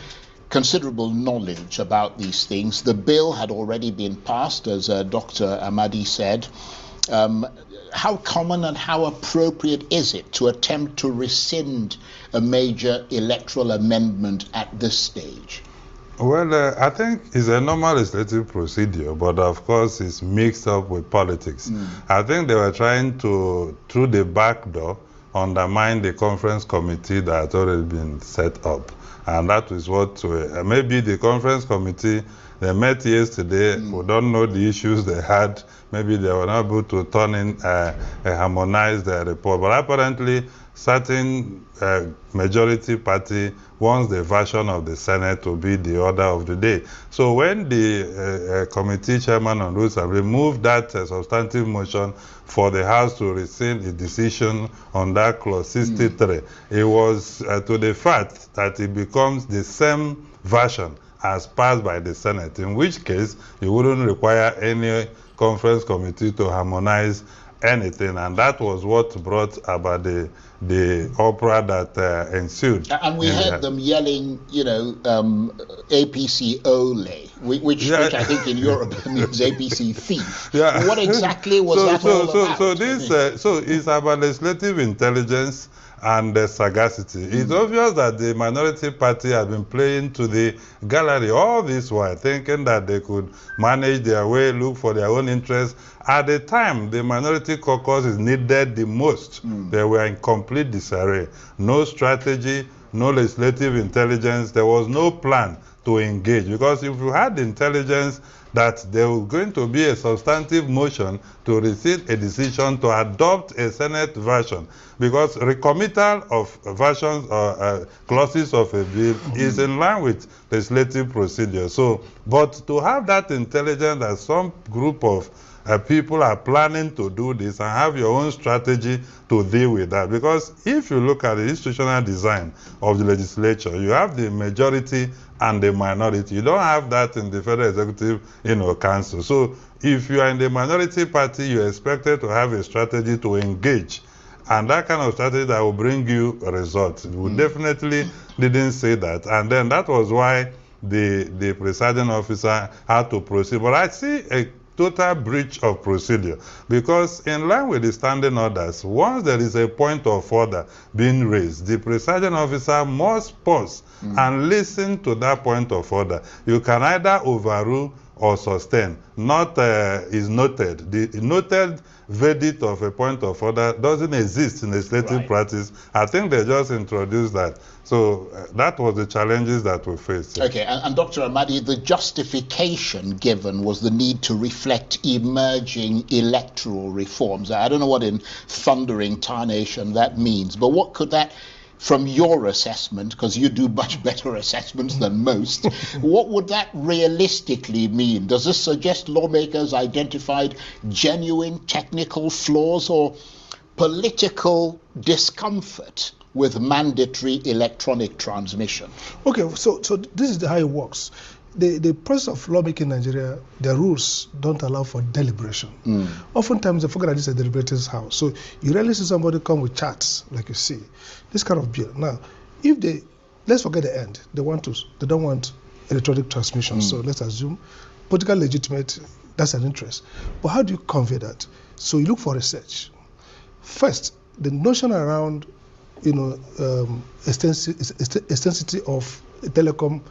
considerable knowledge about these things. The bill had already been passed, as Dr. Amadi said. How common and how appropriate is it to attempt to rescind a major electoral amendment at this stage? Well, I think it's a normal legislative procedure, but of course it's mixed up with politics. I think they were trying to, through the back door, undermine the conference committee that had already been set up. And that is what, maybe the conference committee, they met yesterday, we don't know the issues they had, maybe they were not able to turn in a harmonized report. But apparently, certain majority party wants the version of the Senate to be the order of the day. So when the committee chairman on rules have removed that substantive motion for the House to rescind a decision on that clause 63, it was to the fact that it becomes the same version as passed by the Senate, in which case you wouldn't require any conference committee to harmonize anything, and that was what brought about the uproar that ensued. And we heard them yelling, APC ole, which I think in Europe means APC thief. Yeah. What exactly was that all about? So it's about legislative intelligence and sagacity. It's obvious that the minority party has been playing to the gallery all this while, thinking that they could manage their way, look for their own interests. At the time, the minority caucus is needed the most. They were in complete disarray. No strategy, no legislative intelligence. There was no plan to engage. Because if you had intelligence that there was going to be a substantive motion to receive a decision to adopt a Senate version, because recommittal of versions or clauses of a bill is in line with legislative procedure. So, but to have that intelligence that some group of people are planning to do this and have your own strategy to deal with that. Because if you look at the institutional design of the legislature, you have the majority and the minority. You don't have that in the Federal Executive, Council. So if you are in the minority party, you're expected to have a strategy to engage. And that kind of strategy that will bring you results. We definitely didn't say that. And then that was why the presiding officer had to proceed. But I see a total breach of procedure, because in line with the standing orders, once there is a point of order being raised, the presiding officer must pause and listen to that point of order. You can either overrule or sustain. Not is noted. The noted verdict of a point of order doesn't exist in legislative practice. I think they just introduced that. So that was the challenges that we faced. Okay, and Dr. Amadi, the justification given was the need to reflect emerging electoral reforms. I don't know what in thundering tarnation that means, but what could that, from your assessment, because you do much better assessments than most, what would that realistically mean? Does this suggest lawmakers identified genuine technical flaws or political discomfort with mandatory electronic transmission? Okay, so this is how it works. The process of lawmaking in Nigeria, the rules don't allow for deliberation. Oftentimes they forget that this is a deliberator's house. So you rarely see somebody come with charts like you see. This kind of bill. Now, if they, let's forget the end. They don't want electronic transmission. So let's assume political legitimate, that's an interest. But how do you convey that? So you look for research. First, the notion around extensity of telecom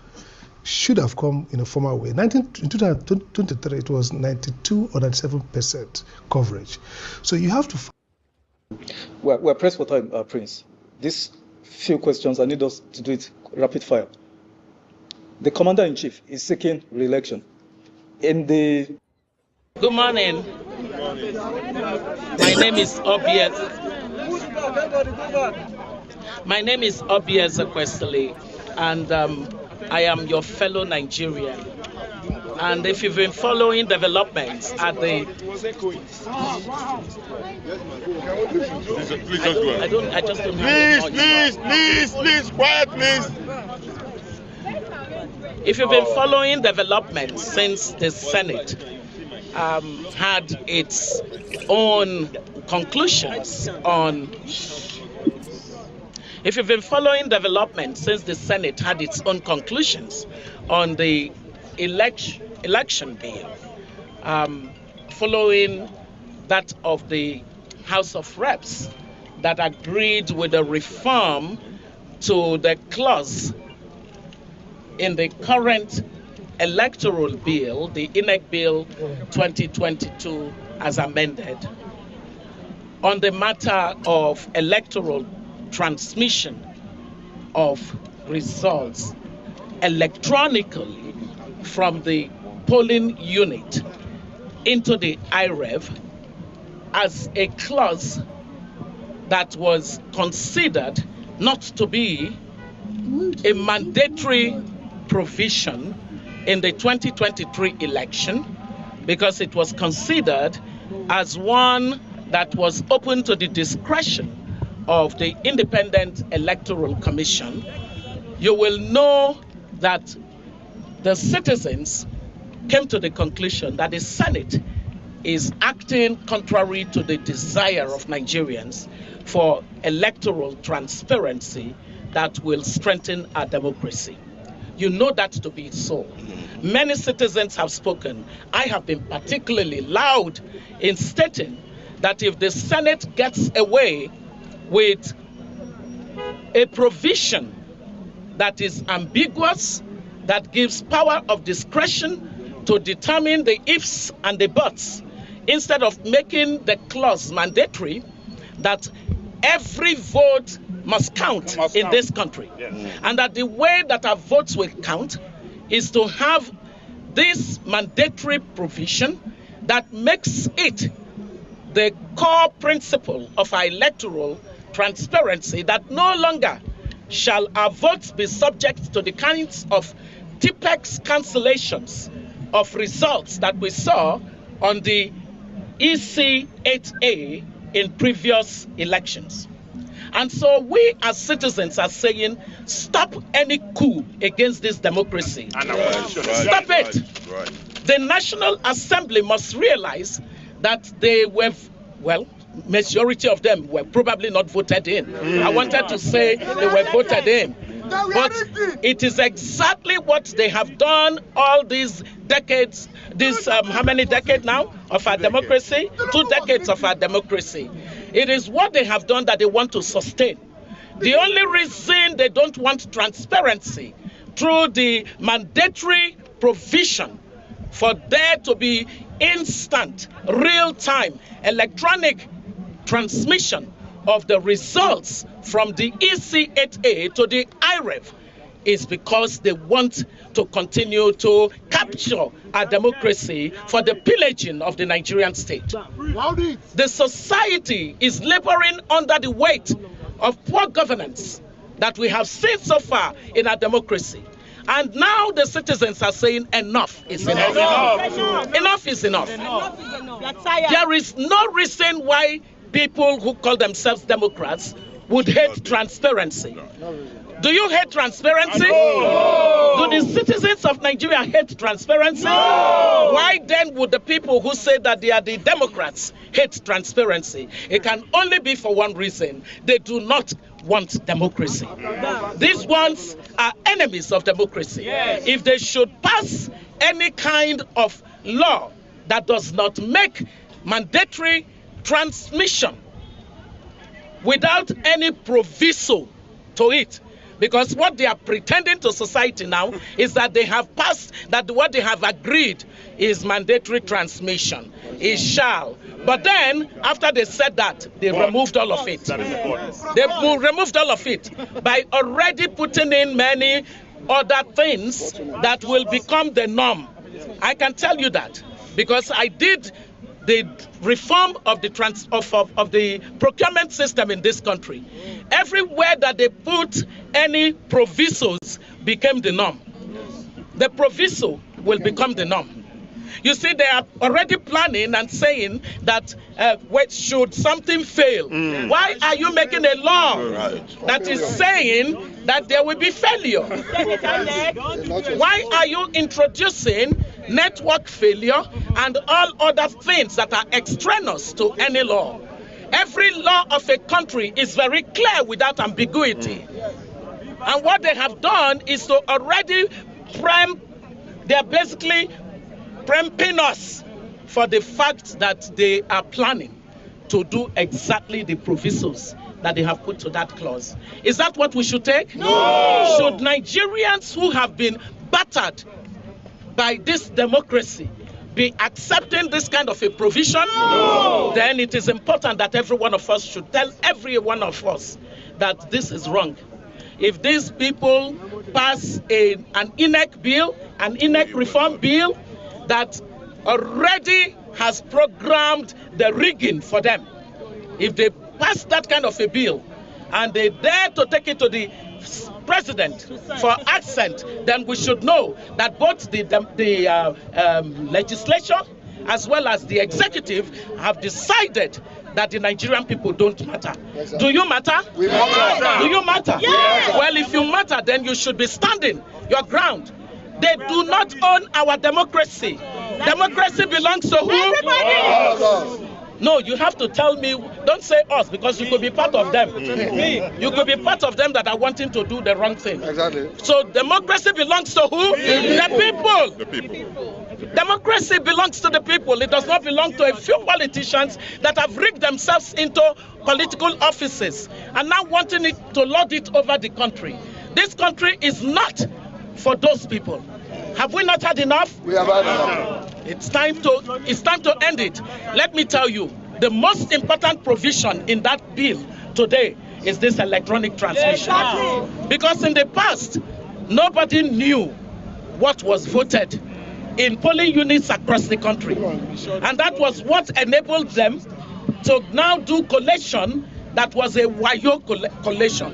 should have come in a formal way. In 2023, it was 92 or 97% coverage. So you have to. We're pressed for time, Prince. These few questions, I need us to do it rapid fire. The Commander-in-Chief is seeking re-election. In the... Good morning. My name is Obiez. My name is Obiez Ekwesili, and I am your fellow Nigerian. And if you've been following developments at the... I just don't Please, quiet, please. If you've been following developments since the Senate had its own conclusions on... If you've been following developments since the Senate had its own conclusions on the election bill, following that of the House of Reps that agreed with a reform to the clause in the current electoral bill, the INEC Bill 2022 as amended, on the matter of electoral transmission of results electronically from the polling unit into the IREV as a clause that was considered not to be a mandatory provision in the 2023 election, because it was considered as one that was open to the discretion of the Independent Electoral Commission. You will know that the citizens came to the conclusion that the Senate is acting contrary to the desire of Nigerians for electoral transparency that will strengthen our democracy. You know that to be so. Many citizens have spoken. I have been particularly loud in stating that if the Senate gets away with a provision that is ambiguous, that gives power of discretion to determine the ifs and the buts, instead of making the clause mandatory that every vote must count in this country, and that the way that our votes will count is to have this mandatory provision that makes it the core principle of our electoral transparency, that no longer shall our votes be subject to the kinds of TPEX cancellations of results that we saw on the EC 8A in previous elections. And so we as citizens are saying, stop any coup against this democracy. Stop it. The National Assembly must realize that they were, well, majority of them were probably not voted in. I wanted to say they were voted in. But it is exactly what they have done all these decades, how many decades now of our democracy? 2 decades of our democracy. It is what they have done that they want to sustain. The only reason they don't want transparency through the mandatory provision for there to be instant, real-time, electronic transmission of the results from the EC8A to the IREV is because they want to continue to capture our democracy for the pillaging of the Nigerian state. The society is laboring under the weight of poor governance that we have seen so far in our democracy. And now the citizens are saying enough is enough. Enough is enough. There is no reason why people who call themselves Democrats would hate transparency. Do you hate transparency? No. Do the citizens of Nigeria hate transparency? No. Why then would the people who say that they are the Democrats hate transparency? It can only be for one reason. They do not want democracy. These ones are enemies of democracy. Yes. If they should pass any kind of law that does not make mandatory transmission without any proviso to it, because what they are pretending to society now is that they have passed, that what they have agreed is mandatory transmission. It shall. But then, after they said that, they removed all of it. They removed all of it by already putting in many other things that will become the norm. I can tell you that because I did the reform of the of the procurement system in this country. Everywhere that they put any provisos became the norm. The proviso will become the norm. You see, they are already planning and saying that should something fail, why are you making a law that is saying that there will be failure? Why are you introducing network failure and all other things that are extraneous to any law? Every law of a country is very clear without ambiguity. And what they have done is to already they are basically preempting us for the fact that they are planning to do exactly the provisos that they have put to that clause. Is that what we should take? No! Should Nigerians who have been battered by this democracy be accepting this kind of a provision? No! Then it is important that every one of us should tell every one of us that this is wrong. If these people pass an INEC bill, an INEC reform bill that already has programmed the rigging for them, if they pass that kind of a bill and they dare to take it to the president for assent, then we should know that both the legislature as well as the executive have decided that the Nigerian people don't matter. Do you matter? We matter. Do you matter? Yes. Well, if you matter, then you should be standing your ground. They do not own our democracy. Democracy belongs to who? Everybody. No, you have to tell me, don't say us, because you could be part of them. You could be part of them that are wanting to do the wrong thing. Exactly. So democracy belongs to who? The people. The people. Democracy belongs to the people. It does not belong to a few politicians that have rigged themselves into political offices and now wanting it to lord it over the country. This country is not for those people. Have we not had enough? We have had enough. It's time to end it. Let me tell you, the most important provision in that bill today is this electronic transmission. Exactly. Because in the past, nobody knew what was voted in polling units across the country. And that was what enabled them to now do collation that was a wayo collation.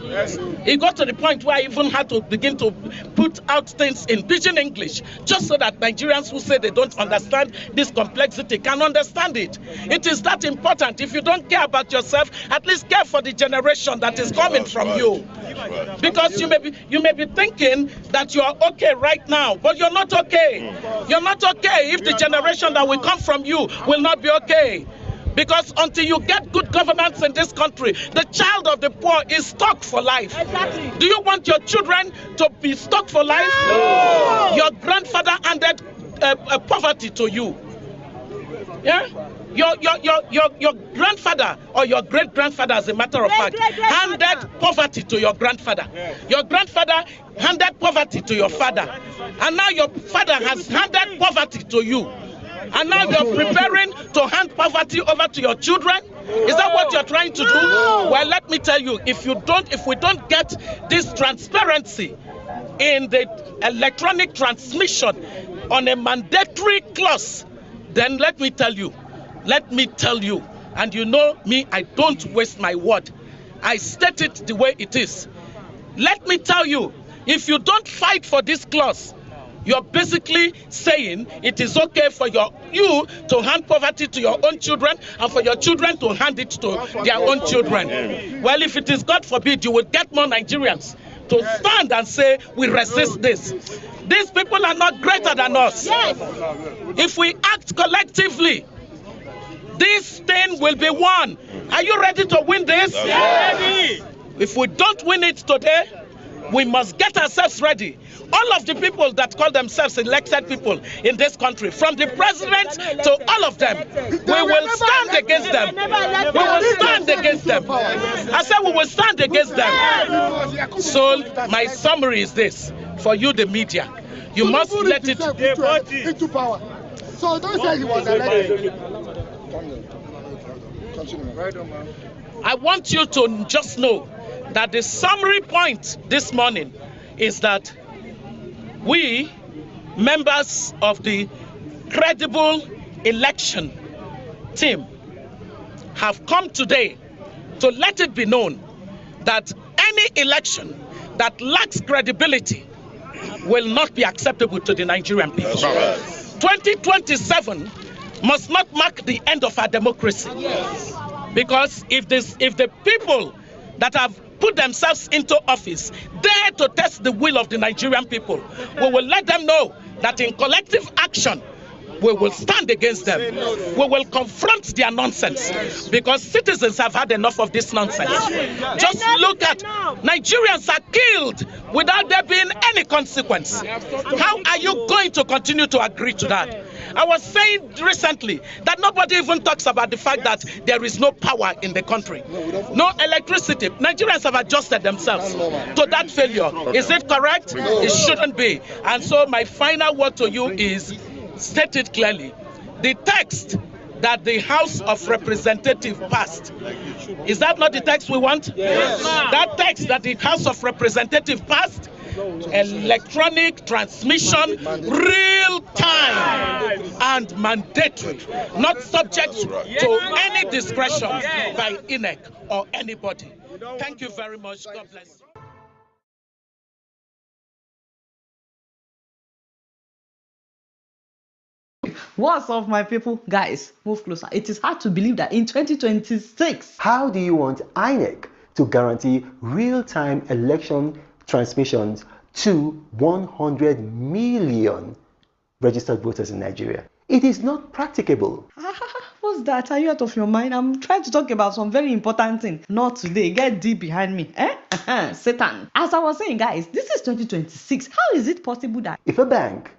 It got to the point where I even had to begin to put out things in pidgin English, just so that Nigerians who say they don't understand this complexity can understand it. It is that important. If you don't care about yourself, at least care for the generation that is coming from you. Because you may be thinking that you are okay right now, but you're not okay. You're not okay if the generation that will come from you will not be okay. Because until you get good governance in this country, the child of the poor is stuck for life. Exactly. Do you want your children to be stuck for life? No. Your grandfather handed poverty to you. Yeah? Your grandfather or your great-grandfather, as a matter of fact, handed poverty to your grandfather. Your grandfather handed poverty to your father. And now your father has handed poverty to you. And now you're preparing to hand poverty over to your children? Is that what you're trying to do? Well, let me tell you, if we don't get this transparency in the electronic transmission on a mandatory clause, then let me tell you, and you know me, I don't waste my word. I state it the way it is. Let me tell you, if you don't fight for this clause, you're basically saying it is okay for you to hand poverty to your own children and for your children to hand it to their own children. Well, if it is God forbid, you will get more Nigerians to stand and say, we resist this. These people are not greater than us. Yes. If we act collectively, this thing will be won. Are you ready to win this? Yes. If we don't win it today, we must get ourselves ready. All of the people that call themselves elected people in this country, from the president to all of them, we will stand against them. We will stand against them. I said we will stand against them. So my summary is this, for you the media, you must let it into power. So don't say he was elected. I want you to just know that the summary point this morning is that we, members of the credible election team, have come today to let it be known that any election that lacks credibility will not be acceptable to the Nigerian people. 2027 must not mark the end of our democracy. Because if the people that have put themselves into office dare to test the will of the Nigerian people, we will let them know that in collective action, we will stand against them. We will confront their nonsense, because citizens have had enough of this nonsense. Just look at Nigerians are killed without there being any consequence. How are you going to continue to agree to that? I was saying recently that nobody even talks about the fact that there is no power in the country. No electricity. Nigerians have adjusted themselves to that failure. Is it correct? It shouldn't be. And so my final word to you is, state it clearly. The text that the House of Representatives passed, is that not the text we want? Yes. That text that the House of Representatives passed, electronic transmission, real time and mandatory, not subject to any discretion by INEC or anybody. Thank you very much. God bless you. What's up, my people? Guys, move closer. It is hard to believe that in 2026. How do you want INEC to guarantee real-time election transmissions to 100 million registered voters in Nigeria? It is not practicable. What's that? Are you out of your mind? I'm trying to talk about some very important thing. Not today. Get deep behind me. Satan. As I was saying, guys, this is 2026. How is it possible that if a bank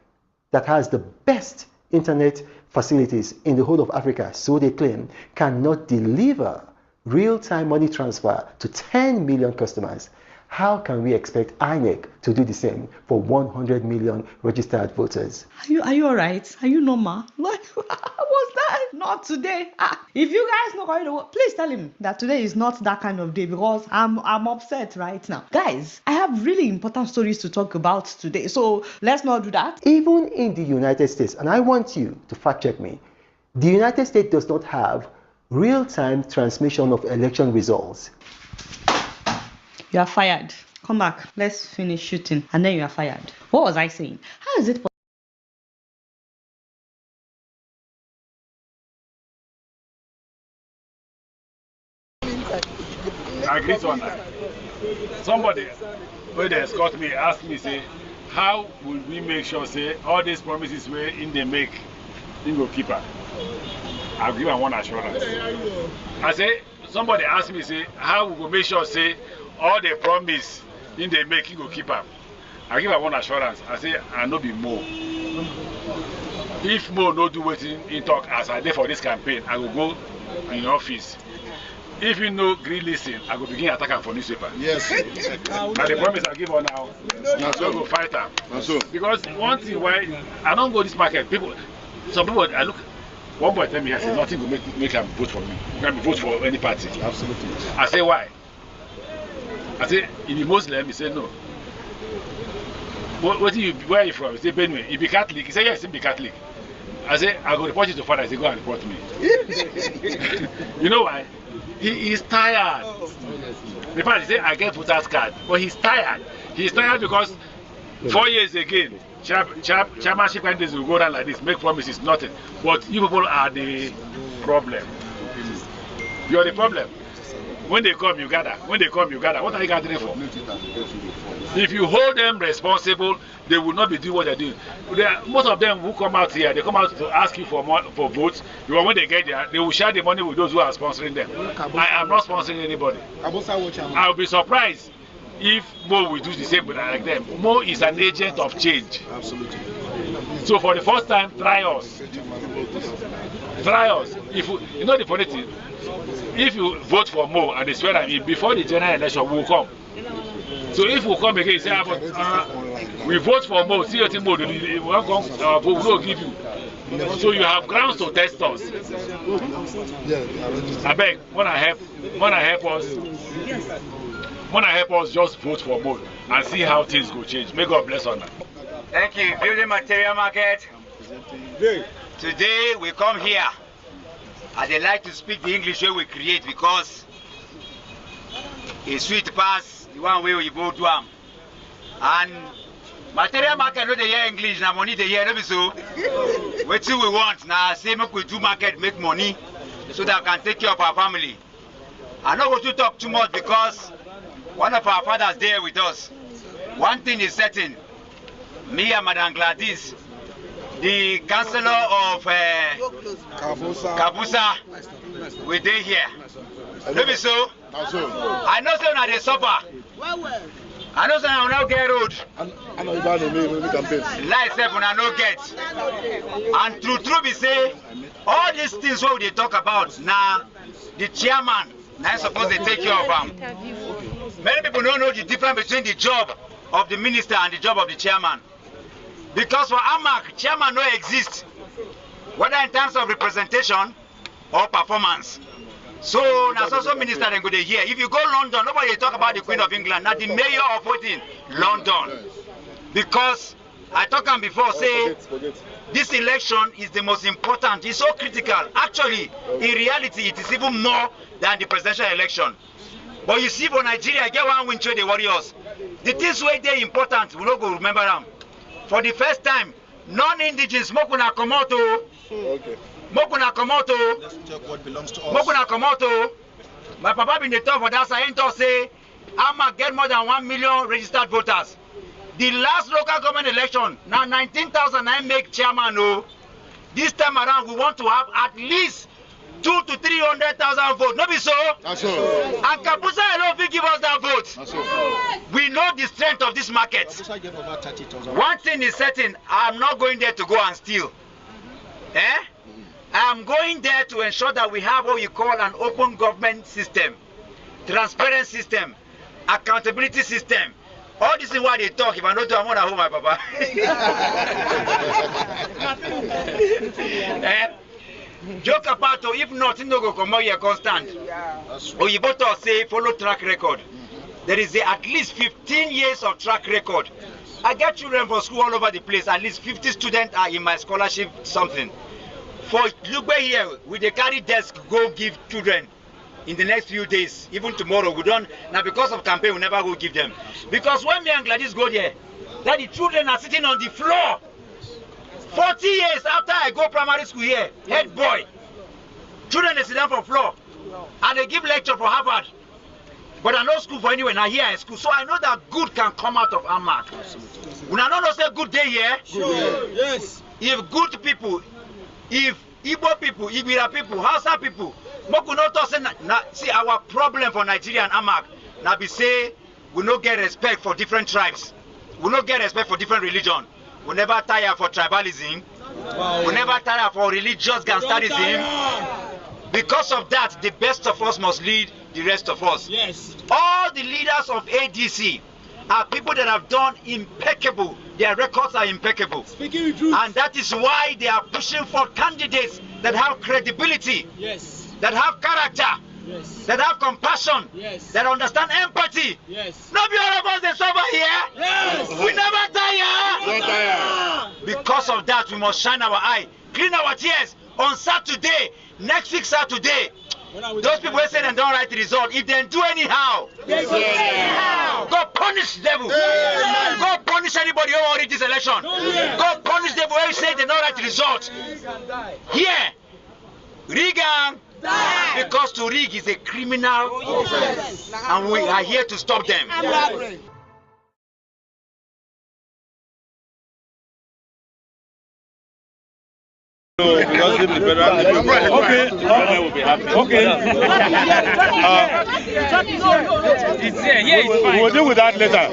that has the best internet facilities in the whole of Africa, so they claim, cannot deliver real-time money transfer to 10 million customers, how can we expect INEC to do the same for 100 million registered voters? Are you all right? Are you normal? Like, was that not today? If you guys know how to work, please tell him that today is not that kind of day because I'm upset right now. Guys, I have really important stories to talk about today, so let's not do that. Even in the United States, and I want you to fact check me, the United States does not have real-time transmission of election results. You are fired. Come back. Let's finish shooting. And then you are fired. What was I saying? How is it possible? I agree to that. Somebody, when they escort me, asked me, say, how will we make sure, say, all these promises where in they make, in go keep her? I'll give her one assurance. I say, somebody asked me, say, how we will make sure, say, all the promise in they make, in go keep her? I give her one assurance. I say, I no be more. If more no do what in talk as I did for this campaign, I will go in office. If you know green listen, I will begin attacking for newspaper. Yes. And the promise I give her now, I will go fight her. Because one thing why I don't go this market, some people I look. One boy tell me, I say nothing will make them vote for me. Can vote for any party. Absolutely. I say why? I say if you Muslim, he say no. Where are you from? He say Benue. He be Catholic. He say yes, he be Catholic. I say I go report you to father. He say go and report me. You know why? He is tired. The fact he say I get voter's card, but he's tired. He's tired because 4 years again, chairmanship candidates will go down like this, make promises, nothing. But you people are the problem. You are the problem. When they come, you gather. When they come, you gather. What are you gathering for? If you hold them responsible, they will not be doing what they're doing. Most of them who come out here, they come out to ask you for votes. Because when they get there, they will share the money with those who are sponsoring them. I am not sponsoring anybody. I will be surprised if Mo will do the same like them. Mo is an agent of change. Absolutely. So for the first time, try us. Try us. If you know the funny thing, if you vote for Mo and they swear at me before the general election, we will come. So if we come again, say, we vote for Mo, see what Mo do, we will give you. So you have grounds to test us. I beg, when I help us just vote for Mo and see how things go change. May God bless on that. Thank you. Building material market. Today we come here. They like to speak the English way we create because it's sweet pass the one way we both do them. And material market no they hear English, now money they hear, no be so. What we want now, say make we do market, make money so that we can take care of our family. I don't want to talk too much because one of our fathers there with us. One thing is certain, me and Madam Gladys, the councillor of Kabusa, we dey here. No be so? I know say una dey suffer. I know say una no get road. Life sef una no get. And true be say, all these things wey we dey talk about na the chairman na suppose dey take care of am. Many people don't know the difference between the job of the minister and the job of the chairman. Because for AMAC, chairman no exist, whether in terms of representation or performance. So now also minister then go there here. If you go London, nobody talk about the Queen of England, not the mayor of London. Because I talked on before, say this election is the most important. It's so critical. Actually, in reality, it is even more than the presidential election. But you see, for Nigeria, get one win trade the warriors. The things where they important, we don't go remember them. For the first time, non-indigenous Mokuna Komoto. Mokuna Komoto. Mokuna Komoto. My papa been the top for that side to say I'ma get more than 1 million registered voters. The last local government election, now 19,009 make chairman. No. This time around, we want to have at least 200,000 to 300,000 votes. No be so? That's and Kabusa alone will give us that vote. We know the strength of this market. One thing is certain, I'm not going there to go and steal. I'm going there to ensure that we have what we call an open government system, transparent system, accountability system. All this is why they talk. If I don't do, I'm not at home, my papa. Joke apart, if nothing no go come out here constant. Or you both say follow track record. There is at least 15 years of track record. I get children for school all over the place. At least 50 students are in my scholarship something. For Lugbe here, we dey carry desk go give children in the next few days. Even tomorrow, we don't. Now because of campaign, we never go give them. Because when me and Gladys go there, that the children are sitting on the floor. 40 years after I go primary school here, head boy, children they sit down for floor, and they give lecture for Harvard. But I know school for anywhere, now here in school. So I know that good can come out of Amak. When I don't know say good day here, sure. Yes. If good people, if Igbo people, Ibira people, Hausa people, see our problem for Nigeria and Amak, now be say we no get respect for different tribes. We no get respect for different religion. We never tire for tribalism. Wow. We never tire for religious gangsterism. Because of that, the best of us must lead the rest of us. Yes. All the leaders of ADC are people that have done impeccable. Their records are impeccable. Speaking the truth. And that is why they are pushing for candidates that have credibility, yes, that have character, yes, that have compassion, yes, that understand empathy. Yes. Not be all of us that suffer here. Yes. We never tire. Don't tire. Because of that, we must shine our eye, clean our tears on Saturday, next week Saturday. Those people who say they don't write the result, if they do anyhow, go punish the devil. Go punish anybody who won't read this election. Go punish the devil who say they don't write the result. Here, Regan, because to rig is a criminal offense, and we are here to stop them. Because if the federal we'll deal with that later.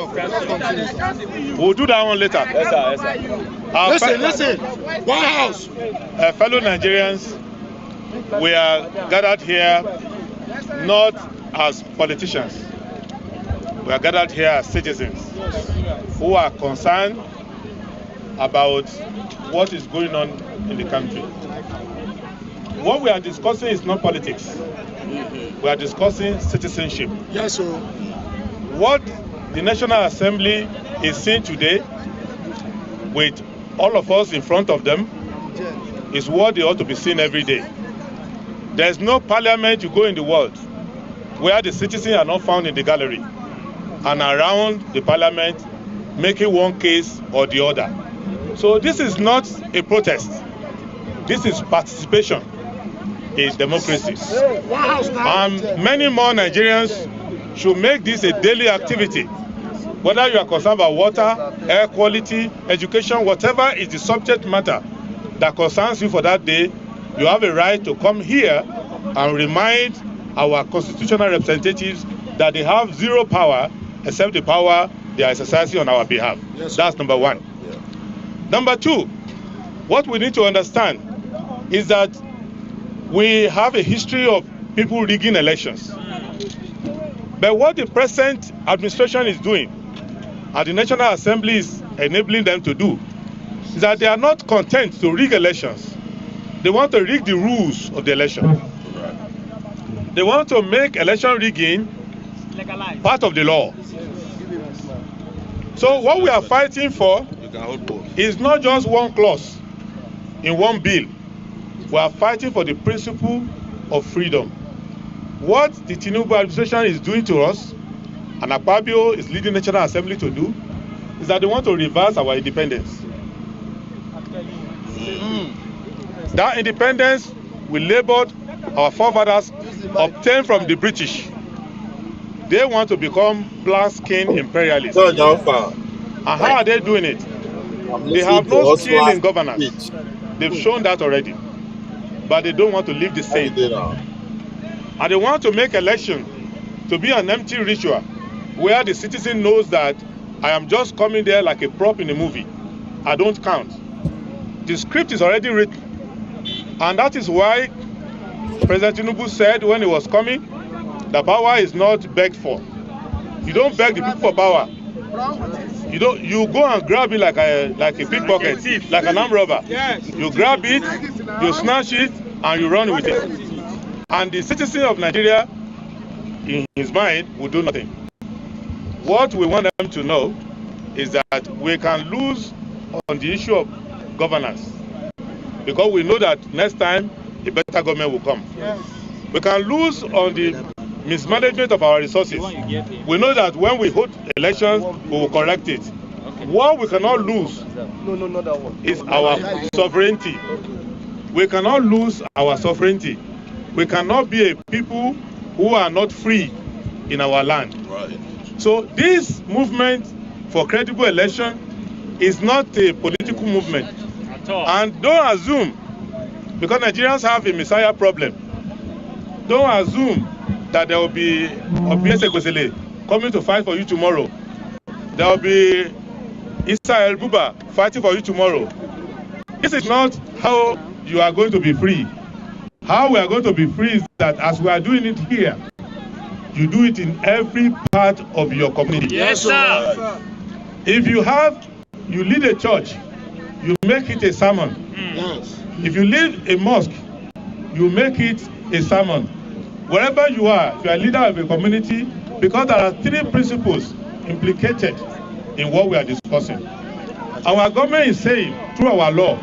We'll do that one later. Yes, sir. Listen. One house. Fellow Nigerians, we are gathered here not as politicians. We are gathered here as citizens who are concerned about what is going on in the country. What we are discussing is not politics. We are discussing citizenship. Yes, sir. What the National Assembly is seeing today, with all of us in front of them, is what they ought to be seeing every day. There is no parliament you go in the world where the citizens are not found in the gallery and around the parliament making one case or the other. So this is not a protest. This is participation in democracy. And many more Nigerians should make this a daily activity. Whether you are concerned about water, air quality, education, whatever is the subject matter that concerns you for that day, you have a right to come here and remind our constitutional representatives that they have zero power except the power they are exercising on our behalf. Yes, that's number one. Yeah. Number two, what we need to understand is that we have a history of people rigging elections. But what the present administration is doing, and the National Assembly is enabling them to do, is that they are not content to rig elections. They want to rig the rules of the election. They want to make election rigging part of the law. So what we are fighting for is not just one clause in one bill. We are fighting for the principle of freedom. What the Tinubu administration is doing to us, and Akpabio is leading the National Assembly to do, is that they want to reverse our independence. That independence we labored, our forefathers obtained from the British. They want to become black-skinned imperialists. And how are they doing it? They have no skill in governance. They've shown that already. But they don't want to live the same. And they want to make election to be an empty ritual where the citizen knows that I am just coming there like a prop in a movie. I don't count. The script is already written. And that is why President Tinubu said when he was coming, the power is not begged for. You don't beg the people for power. You go and grab it like a pickpocket, like an armed robber. You grab it, you snatch it, and you run with it. And the citizen of Nigeria, in his mind, will do nothing. What we want them to know is that we can lose on the issue of governance, because we know that next time a better government will come. We can lose on the mismanagement of our resources. We know that when we hold elections, we will correct it. What we cannot lose is our sovereignty. We cannot lose our sovereignty. We cannot be a people who are not free in our land. So this movement for credible election is not a political movement. And don't assume, because Nigerians have a Messiah problem, don't assume that there will be Obiese Kwesele coming to fight for you tomorrow. There will be Israel Buba fighting for you tomorrow. This is not how you are going to be free. How we are going to be free is that as we are doing it here, you do it in every part of your community. Yes, sir. If you lead a church, you make it a sermon. If you lead a mosque, you make it a sermon. Wherever you are, if you are a leader of a community, because there are 3 principles implicated in what we are discussing. Our government is saying, through our law,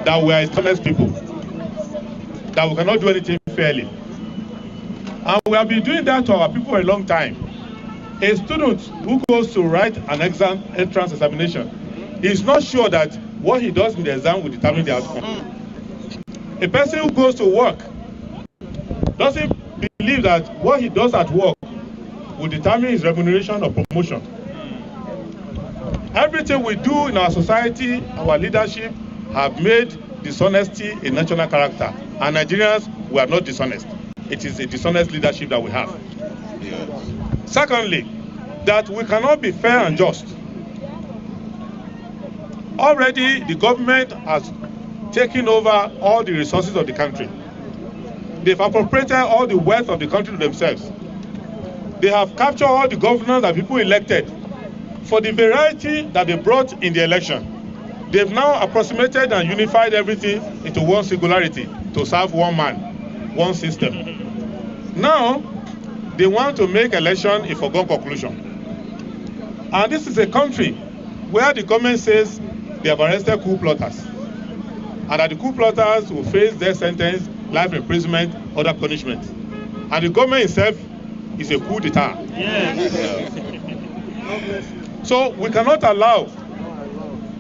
that we are honest people, that we cannot do anything fairly. And we have been doing that to our people for a long time. A student who goes to write an entrance examination is not sure that what he does in the exam will determine the outcome. A person who goes to work doesn't believe that what he does at work will determine his remuneration or promotion. Everything we do in our society, our leadership, have made dishonesty a national character. And Nigerians, we are not dishonest. It is a dishonest leadership that we have. Secondly, that we cannot be fair and just. Already, the government has taken over all the resources of the country. They've appropriated all the wealth of the country to themselves. They have captured all the governors that people elected for the variety that they brought in the election. They've now approximated and unified everything into one singularity to serve one man, one system. Now, they want to make election a foregone conclusion. And this is a country where the government says they have arrested coup plotters, and that the coup plotters will face death sentence, life imprisonment, other punishment. And the government itself is a coup d'etat. Yes. So we cannot allow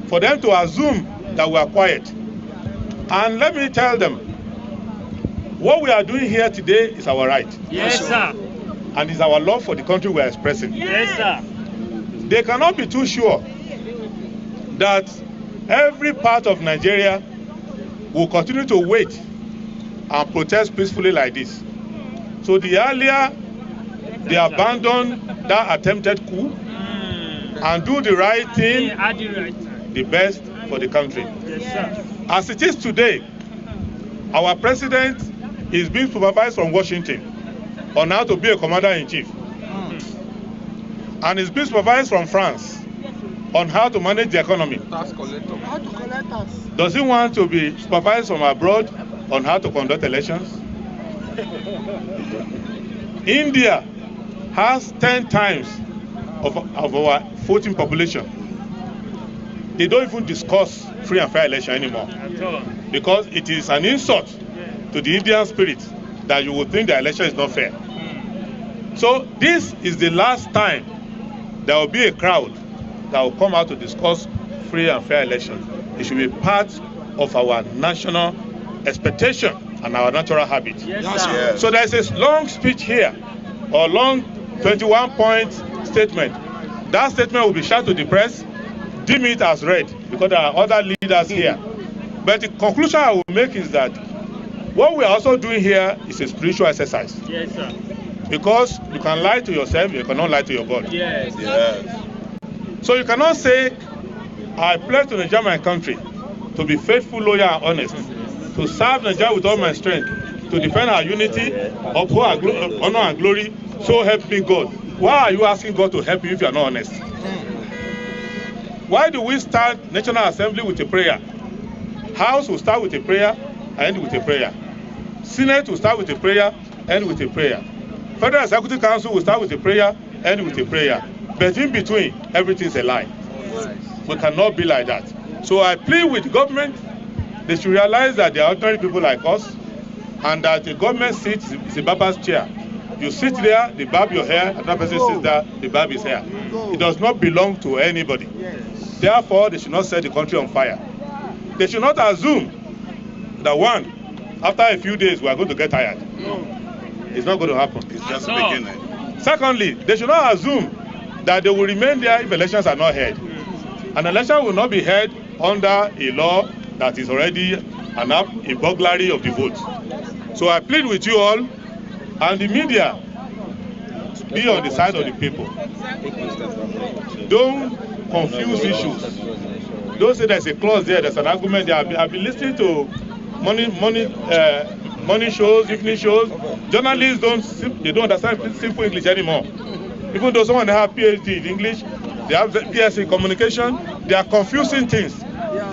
for them to assume that we are quiet. And let me tell them, what we are doing here today is our right. Yes, sir. And it's our love for the country we are expressing. Yes, sir. They cannot be too sure that every part of Nigeria will continue to wait and protest peacefully like this. So the earlier they abandon that attempted coup and do the right thing, the best for the country. Yes, sir. As it is today, our president is being supervised from Washington on how to be a commander-in-chief. And is being supervised from France on how to manage the economy. Does he want to be supervised from abroad on how to conduct elections? India has 10 times of our voting population. They don't even discuss free and fair election anymore, because it is an insult to the Indian spirit that you would think the election is not fair. So this is the last time there will be a crowd that will come out to discuss free and fair elections. It should be part of our national expectation and our natural habit. Yes, so there's a long speech here, or long 21-point statement. That statement will be shared to the press, deem it as read, because there are other leaders here. But the conclusion I will make is that what we are also doing here is a spiritual exercise. Yes, sir. Because you can lie to yourself, you cannot lie to your God. Yes. So you cannot say, I pledge to Nigeria, my country, to be faithful, loyal, and honest, to serve Nigeria with all my strength, to defend our unity, uphold our honor and glory, so help me God. Why are you asking God to help you if you are not honest? Why do we start National Assembly with a prayer? House will start with a prayer and end with a prayer. Senate will start with a prayer, end with a prayer. Federal Executive Council will start with a prayer, end with a prayer. But in between, everything's a lie. We cannot be like that. So I plead with the government. They should realize that they are ordinary people like us, and that the government seat is a barber's chair. You sit there, they barb your hair, another person sits there, they barb his hair. It does not belong to anybody. Therefore, they should not set the country on fire. They should not assume that after a few days, we are going to get tired. It's not going to happen. It's just beginning. Secondly, they should not assume that they will remain there if elections are not held. An election will not be held under a law that is already a burglary of the vote. So I plead with you all and the media, be on the side of the people. Don't confuse issues. Don't say there's a clause there, there's an argument there. I've been listening to morning shows, evening shows. Journalists don't understand simple English anymore. Even though someone have PhD in English, they have PS in communication, they are confusing things.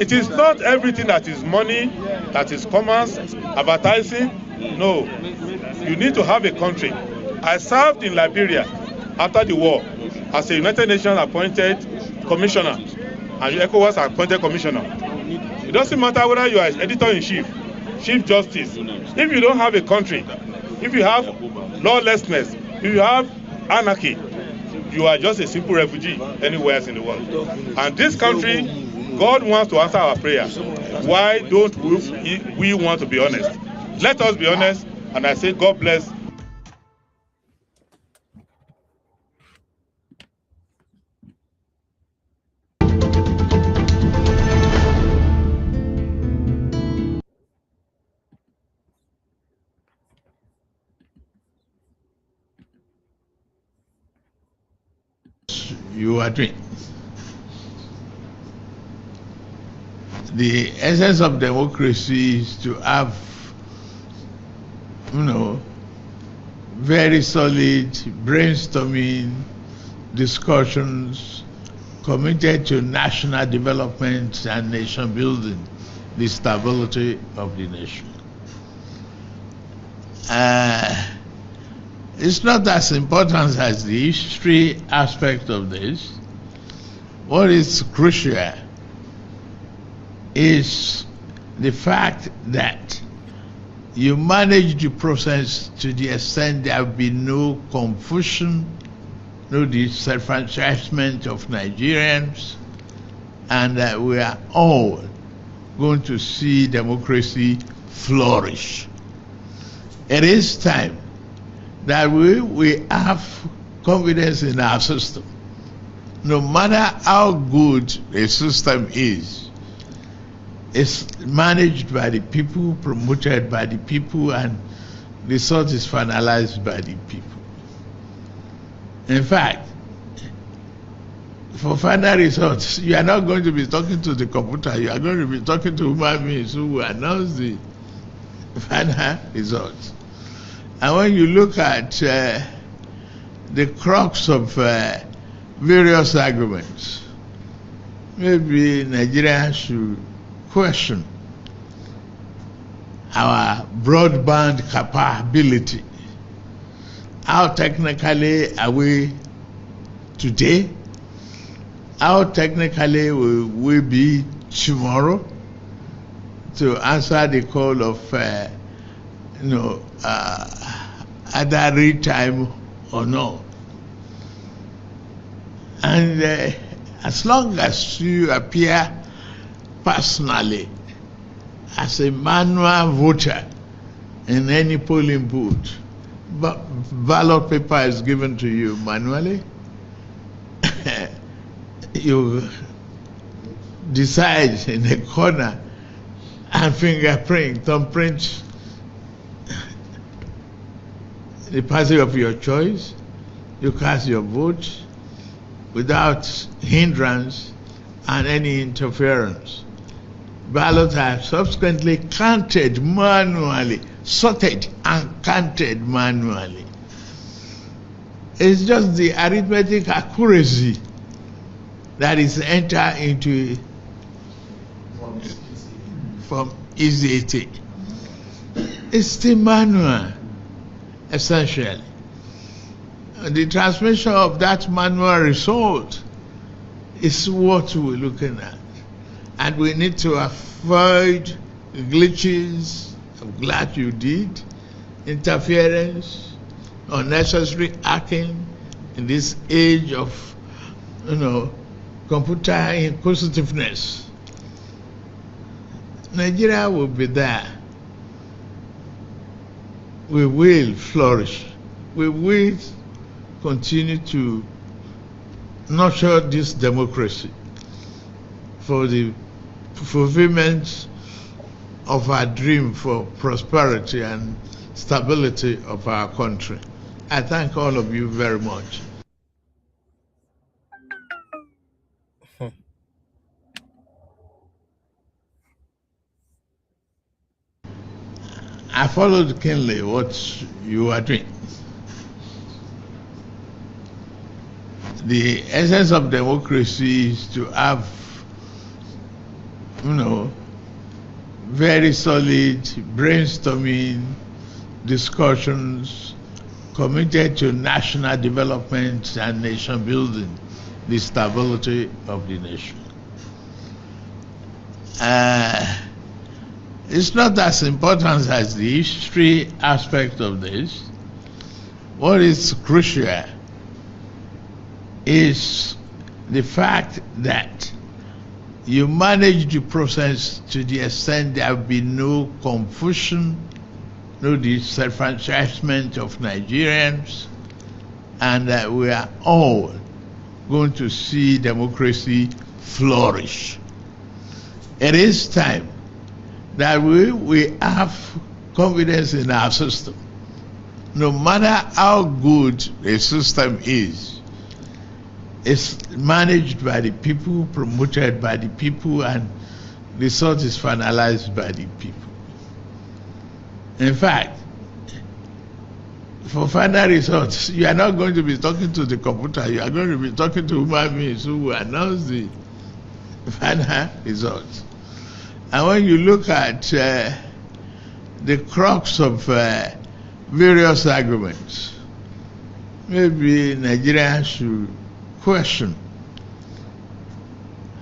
It is not everything that is money, that is commerce, advertising. No. You need to have a country. I served in Liberia after the war as a United Nations appointed commissioner, and ECOWAS appointed commissioner. It doesn't matter whether you are editor-in-chief, chief justice. If you don't have a country, if you have lawlessness, if you have anarchy, you are just a simple refugee anywhere else in the world. And this country, God wants to answer our prayers. Why don't we want to be honest? Let us be honest, and I say God bless. You are doing. The essence of democracy is to have, very solid brainstorming discussions committed to national development and nation building, the stability of the nation. It's not as important as the history aspect of this. What is crucial is the fact that you manage the process to the extent there will be no confusion, no disenfranchisement of Nigerians, and that we are all going to see democracy flourish. It is time that we have confidence in our system. No matter how good a system is, it's managed by the people, promoted by the people, and the result is finalized by the people. In fact, for final results, you are not going to be talking to the computer, you are going to be talking to human beings who will announce the final results. And when you look at the crux of various arguments, maybe Nigeria should question our broadband capability. How technically are we today? How technically will we be tomorrow to answer the call of either real time or no? And as long as you appear personally as a manual voter in any polling booth, but ballot paper is given to you manually, you decide in a corner and fingerprint, thumbprint the party of your choice, you cast your vote without hindrance and any interference. Ballots are subsequently counted manually, sorted and counted manually. It's just the arithmetic accuracy that is entered into from easy. It's still manual, essentially. The transmission of that manual result is what we're looking at. And we need to avoid glitches. I'm glad you did. Interference, unnecessary hacking in this age of, computer inquisitiveness. Nigeria will be there. We will flourish. We will continue to nurture this democracy for the fulfillment of our dream for prosperity and stability of our country. I thank all of you very much. I followed keenly what you are doing. The essence of democracy is to have, very solid brainstorming discussions committed to national development and nation building, the stability of the nation. It's not as important as the history aspect of this. What is crucial is the fact that you manage the process to the extent there will be no confusion, no disenfranchisement of Nigerians, and that we are all going to see democracy flourish. It is time that we have confidence in our system. No matter how good a system is, it's managed by the people, promoted by the people, and the result is finalized by the people. In fact, for final results, you are not going to be talking to the computer, you are going to be talking to human beings who will announce the final results. And when you look at the crux of various arguments, maybe Nigeria should question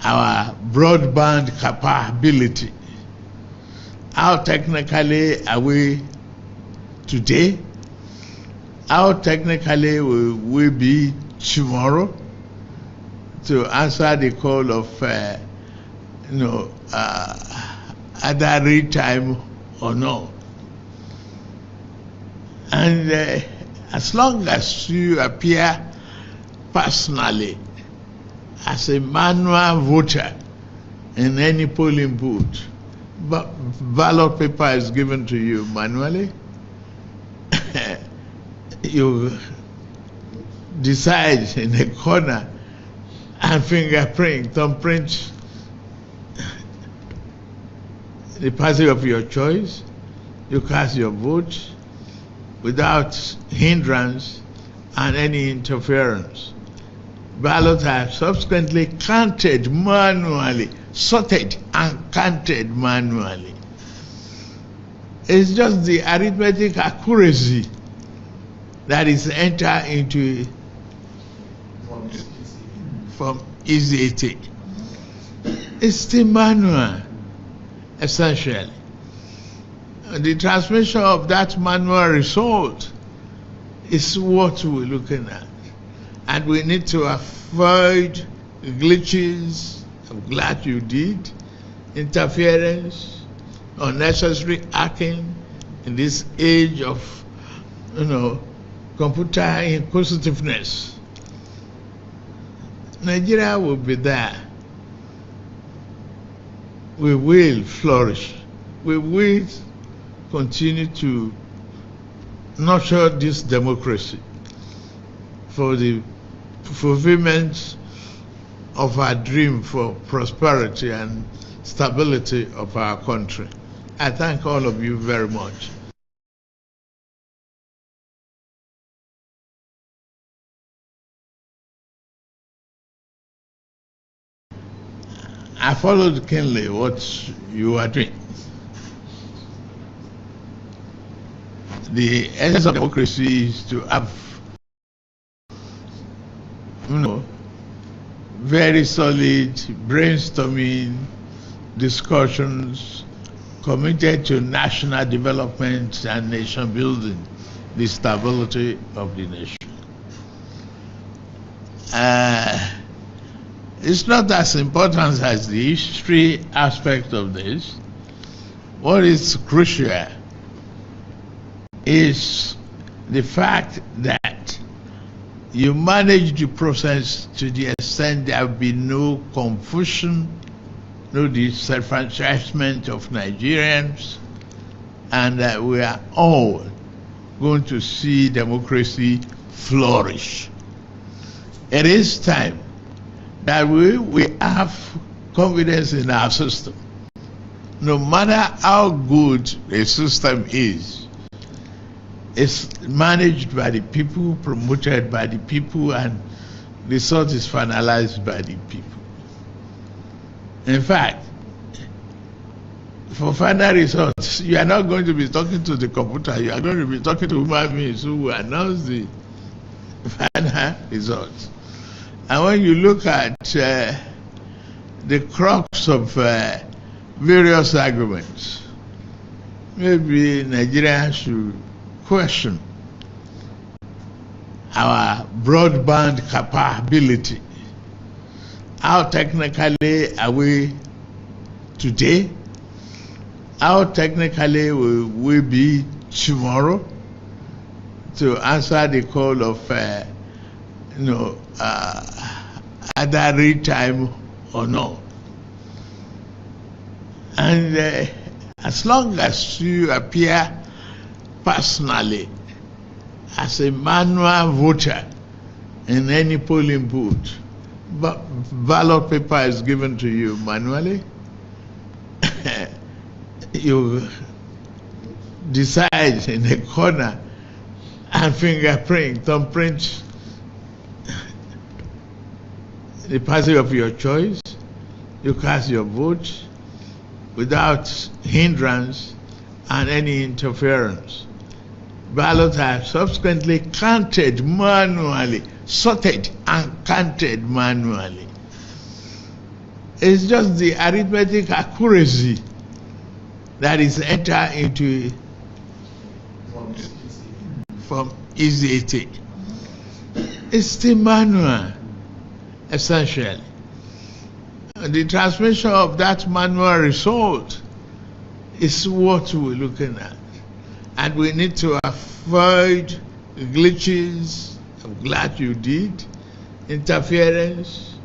our broadband capability. How technically are we today? How technically will we be tomorrow to answer the call of either real time or no? And as long as you appear personally as a manual voter in any polling booth, but ballot paper is given to you manually, you decide in a corner and fingerprint, thumbprint the party of your choice, you cast your vote without hindrance and any interference. Ballots are subsequently counted manually, sorted and counted manually. It's just the arithmetic accuracy that is entered into from easy. It's still manual, essentially. The transmission of that manual result is what we're looking at. And we need to avoid glitches. I'm glad you did. Interference, unnecessary hacking in this age of, computer inquisitiveness. Nigeria will be there. We will flourish. We will continue to nurture this democracy for the fulfillment of our dream for prosperity and stability of our country. I thank all of you very much. I followed keenly what you are doing. The essence of democracy is to have, very solid brainstorming discussions committed to national development and nation building, the stability of the nation. It's not as important as the history aspect of this. What is crucial is the fact that you manage the process to the extent there will be no confusion, no disenfranchisement of Nigerians, and that we are all going to see democracy flourish. It is time that we have confidence in our system. No matter how good a system is, it's managed by the people, promoted by the people, and the result is finalized by the people. In fact, for final results, you are not going to be talking to the computer, you are going to be talking to human beings who will announce the final results. And when you look at the crux of various arguments, maybe Nigeria should question our broadband capability. How technically are we today? How technically will we be tomorrow to answer the call of either real time or no? And as long as you appear personally as a manual voter in any polling booth, but ballot paper is given to you manually, you decide in a corner and fingerprint, thumbprint the party of your choice, you cast your vote without hindrance and any interference. Ballots are subsequently counted manually, sorted and counted manually. It's just the arithmetic accuracy that is entered into from easy. It's the manual, essentially. The transmission of that manual result is what we're looking at. And we need to avoid glitches. I'm glad you did. Interference,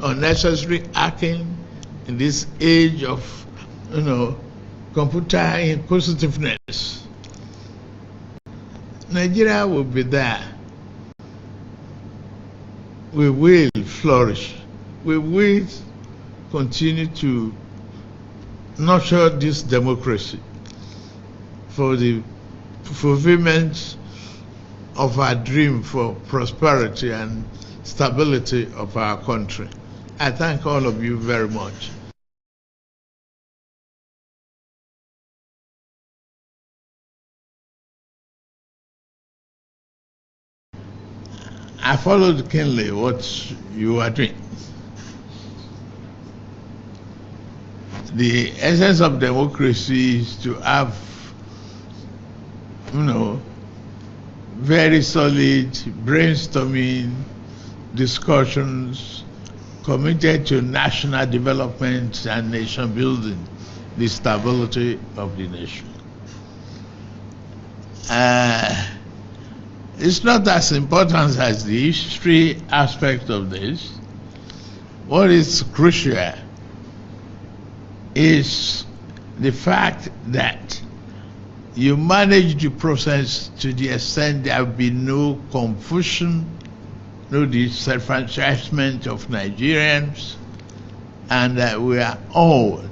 unnecessary hacking in this age of, computer inquisitiveness. Nigeria will be there. We will flourish. We will continue to nurture this democracy for the fulfillment of our dream for prosperity and stability of our country. I thank all of you very much. I followed keenly what you are doing. The essence of democracy is to have, very solid brainstorming discussions committed to national development and nation building, the stability of the nation. It's not as important as the history aspect of this. What is crucial is the fact that you manage the process to the extent there will be no confusion, no disenfranchisement of Nigerians, and that we are all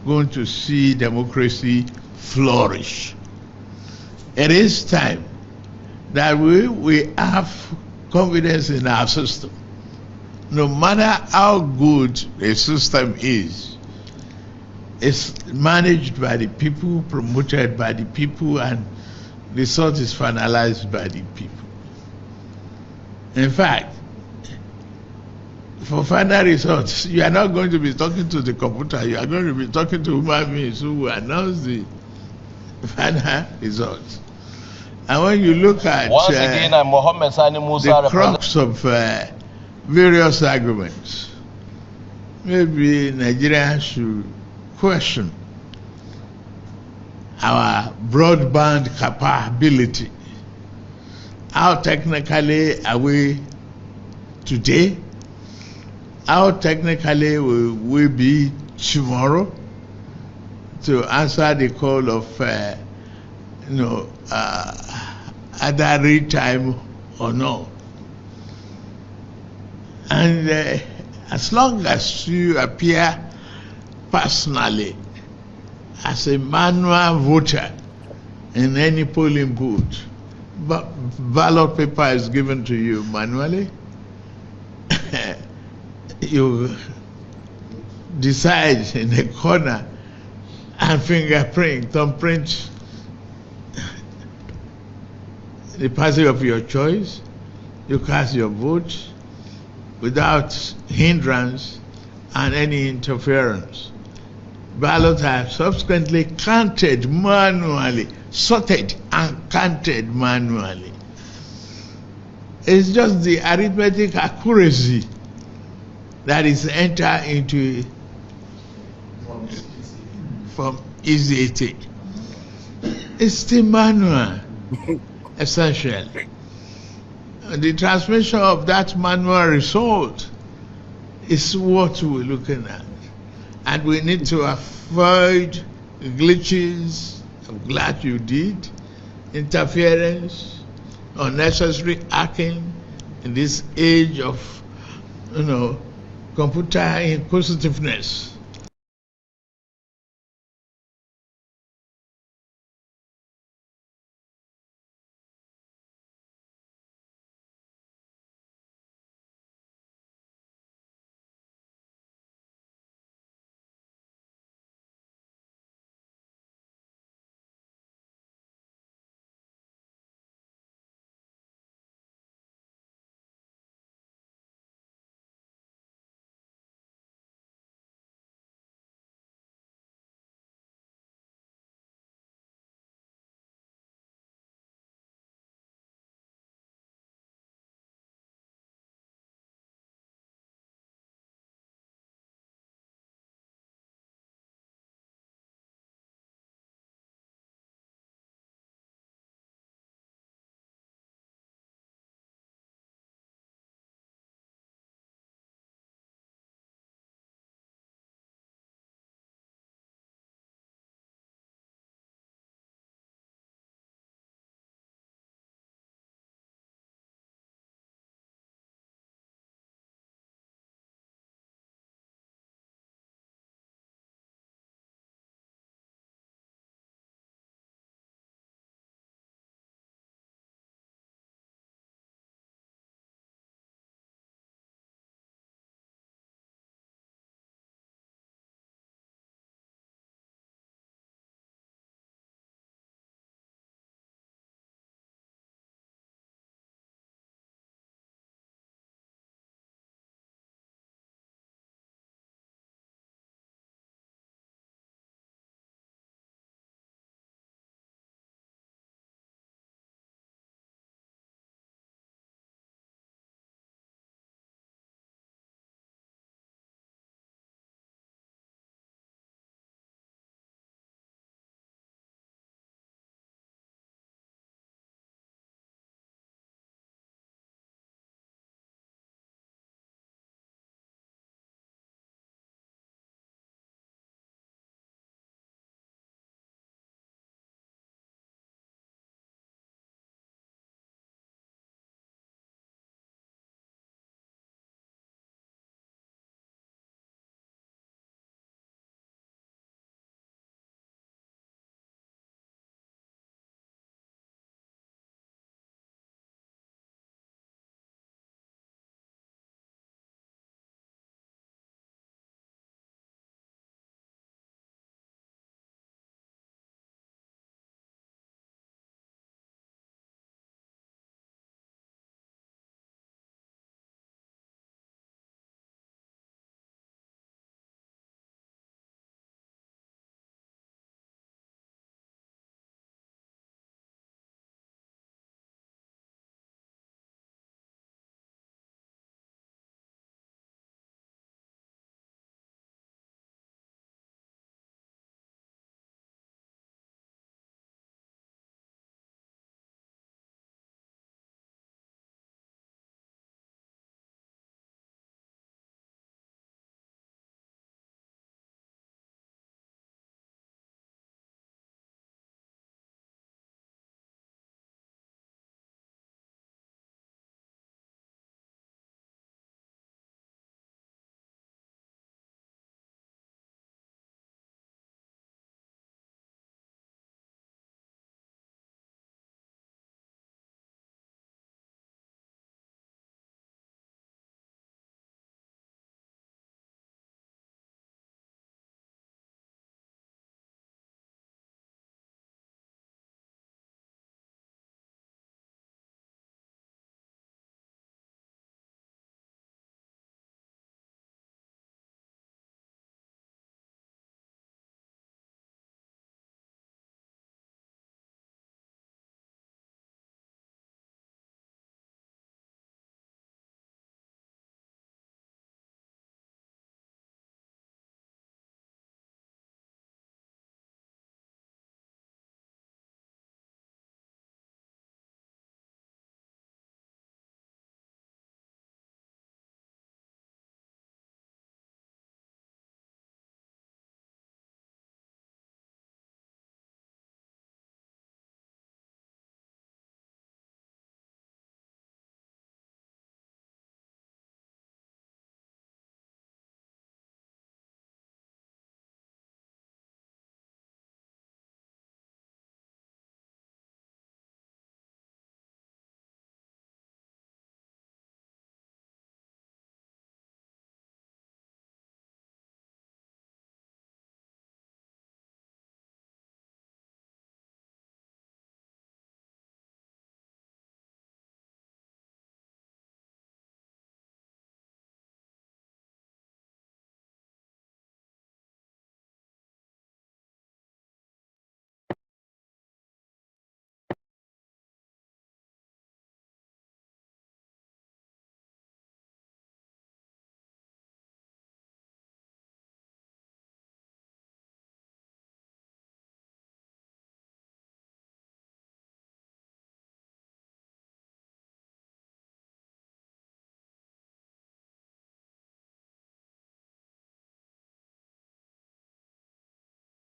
going to see democracy flourish. It is time that we have confidence in our system. no matter how good a system is, it's managed by the people, promoted by the people, and the result is finalized by the people. In fact, for final results, you are not going to be talking to the computer, you are going to be talking to human beings who will announce the final results. And when you look at Once again, I'm Mohammed Sani Musa, the crux of various arguments, maybe Nigeria should question our broadband capability. How technically are we today? How technically will we be tomorrow to answer the call of either real time or no? And as long as you appear personally as a manual voter in any polling booth, but ballot paper is given to you manually, you decide in a corner and fingerprint, thumbprint the party of your choice, you cast your vote without hindrance and any interference. Ballots are subsequently counted manually, sorted and counted manually. It's just the arithmetic accuracy that is entered into from easy. It's still manual, essentially. The transmission of that manual result is what we're looking at. And we need to avoid glitches. I'm glad you did. Interference, unnecessary hacking in this age of, computer inquisitiveness.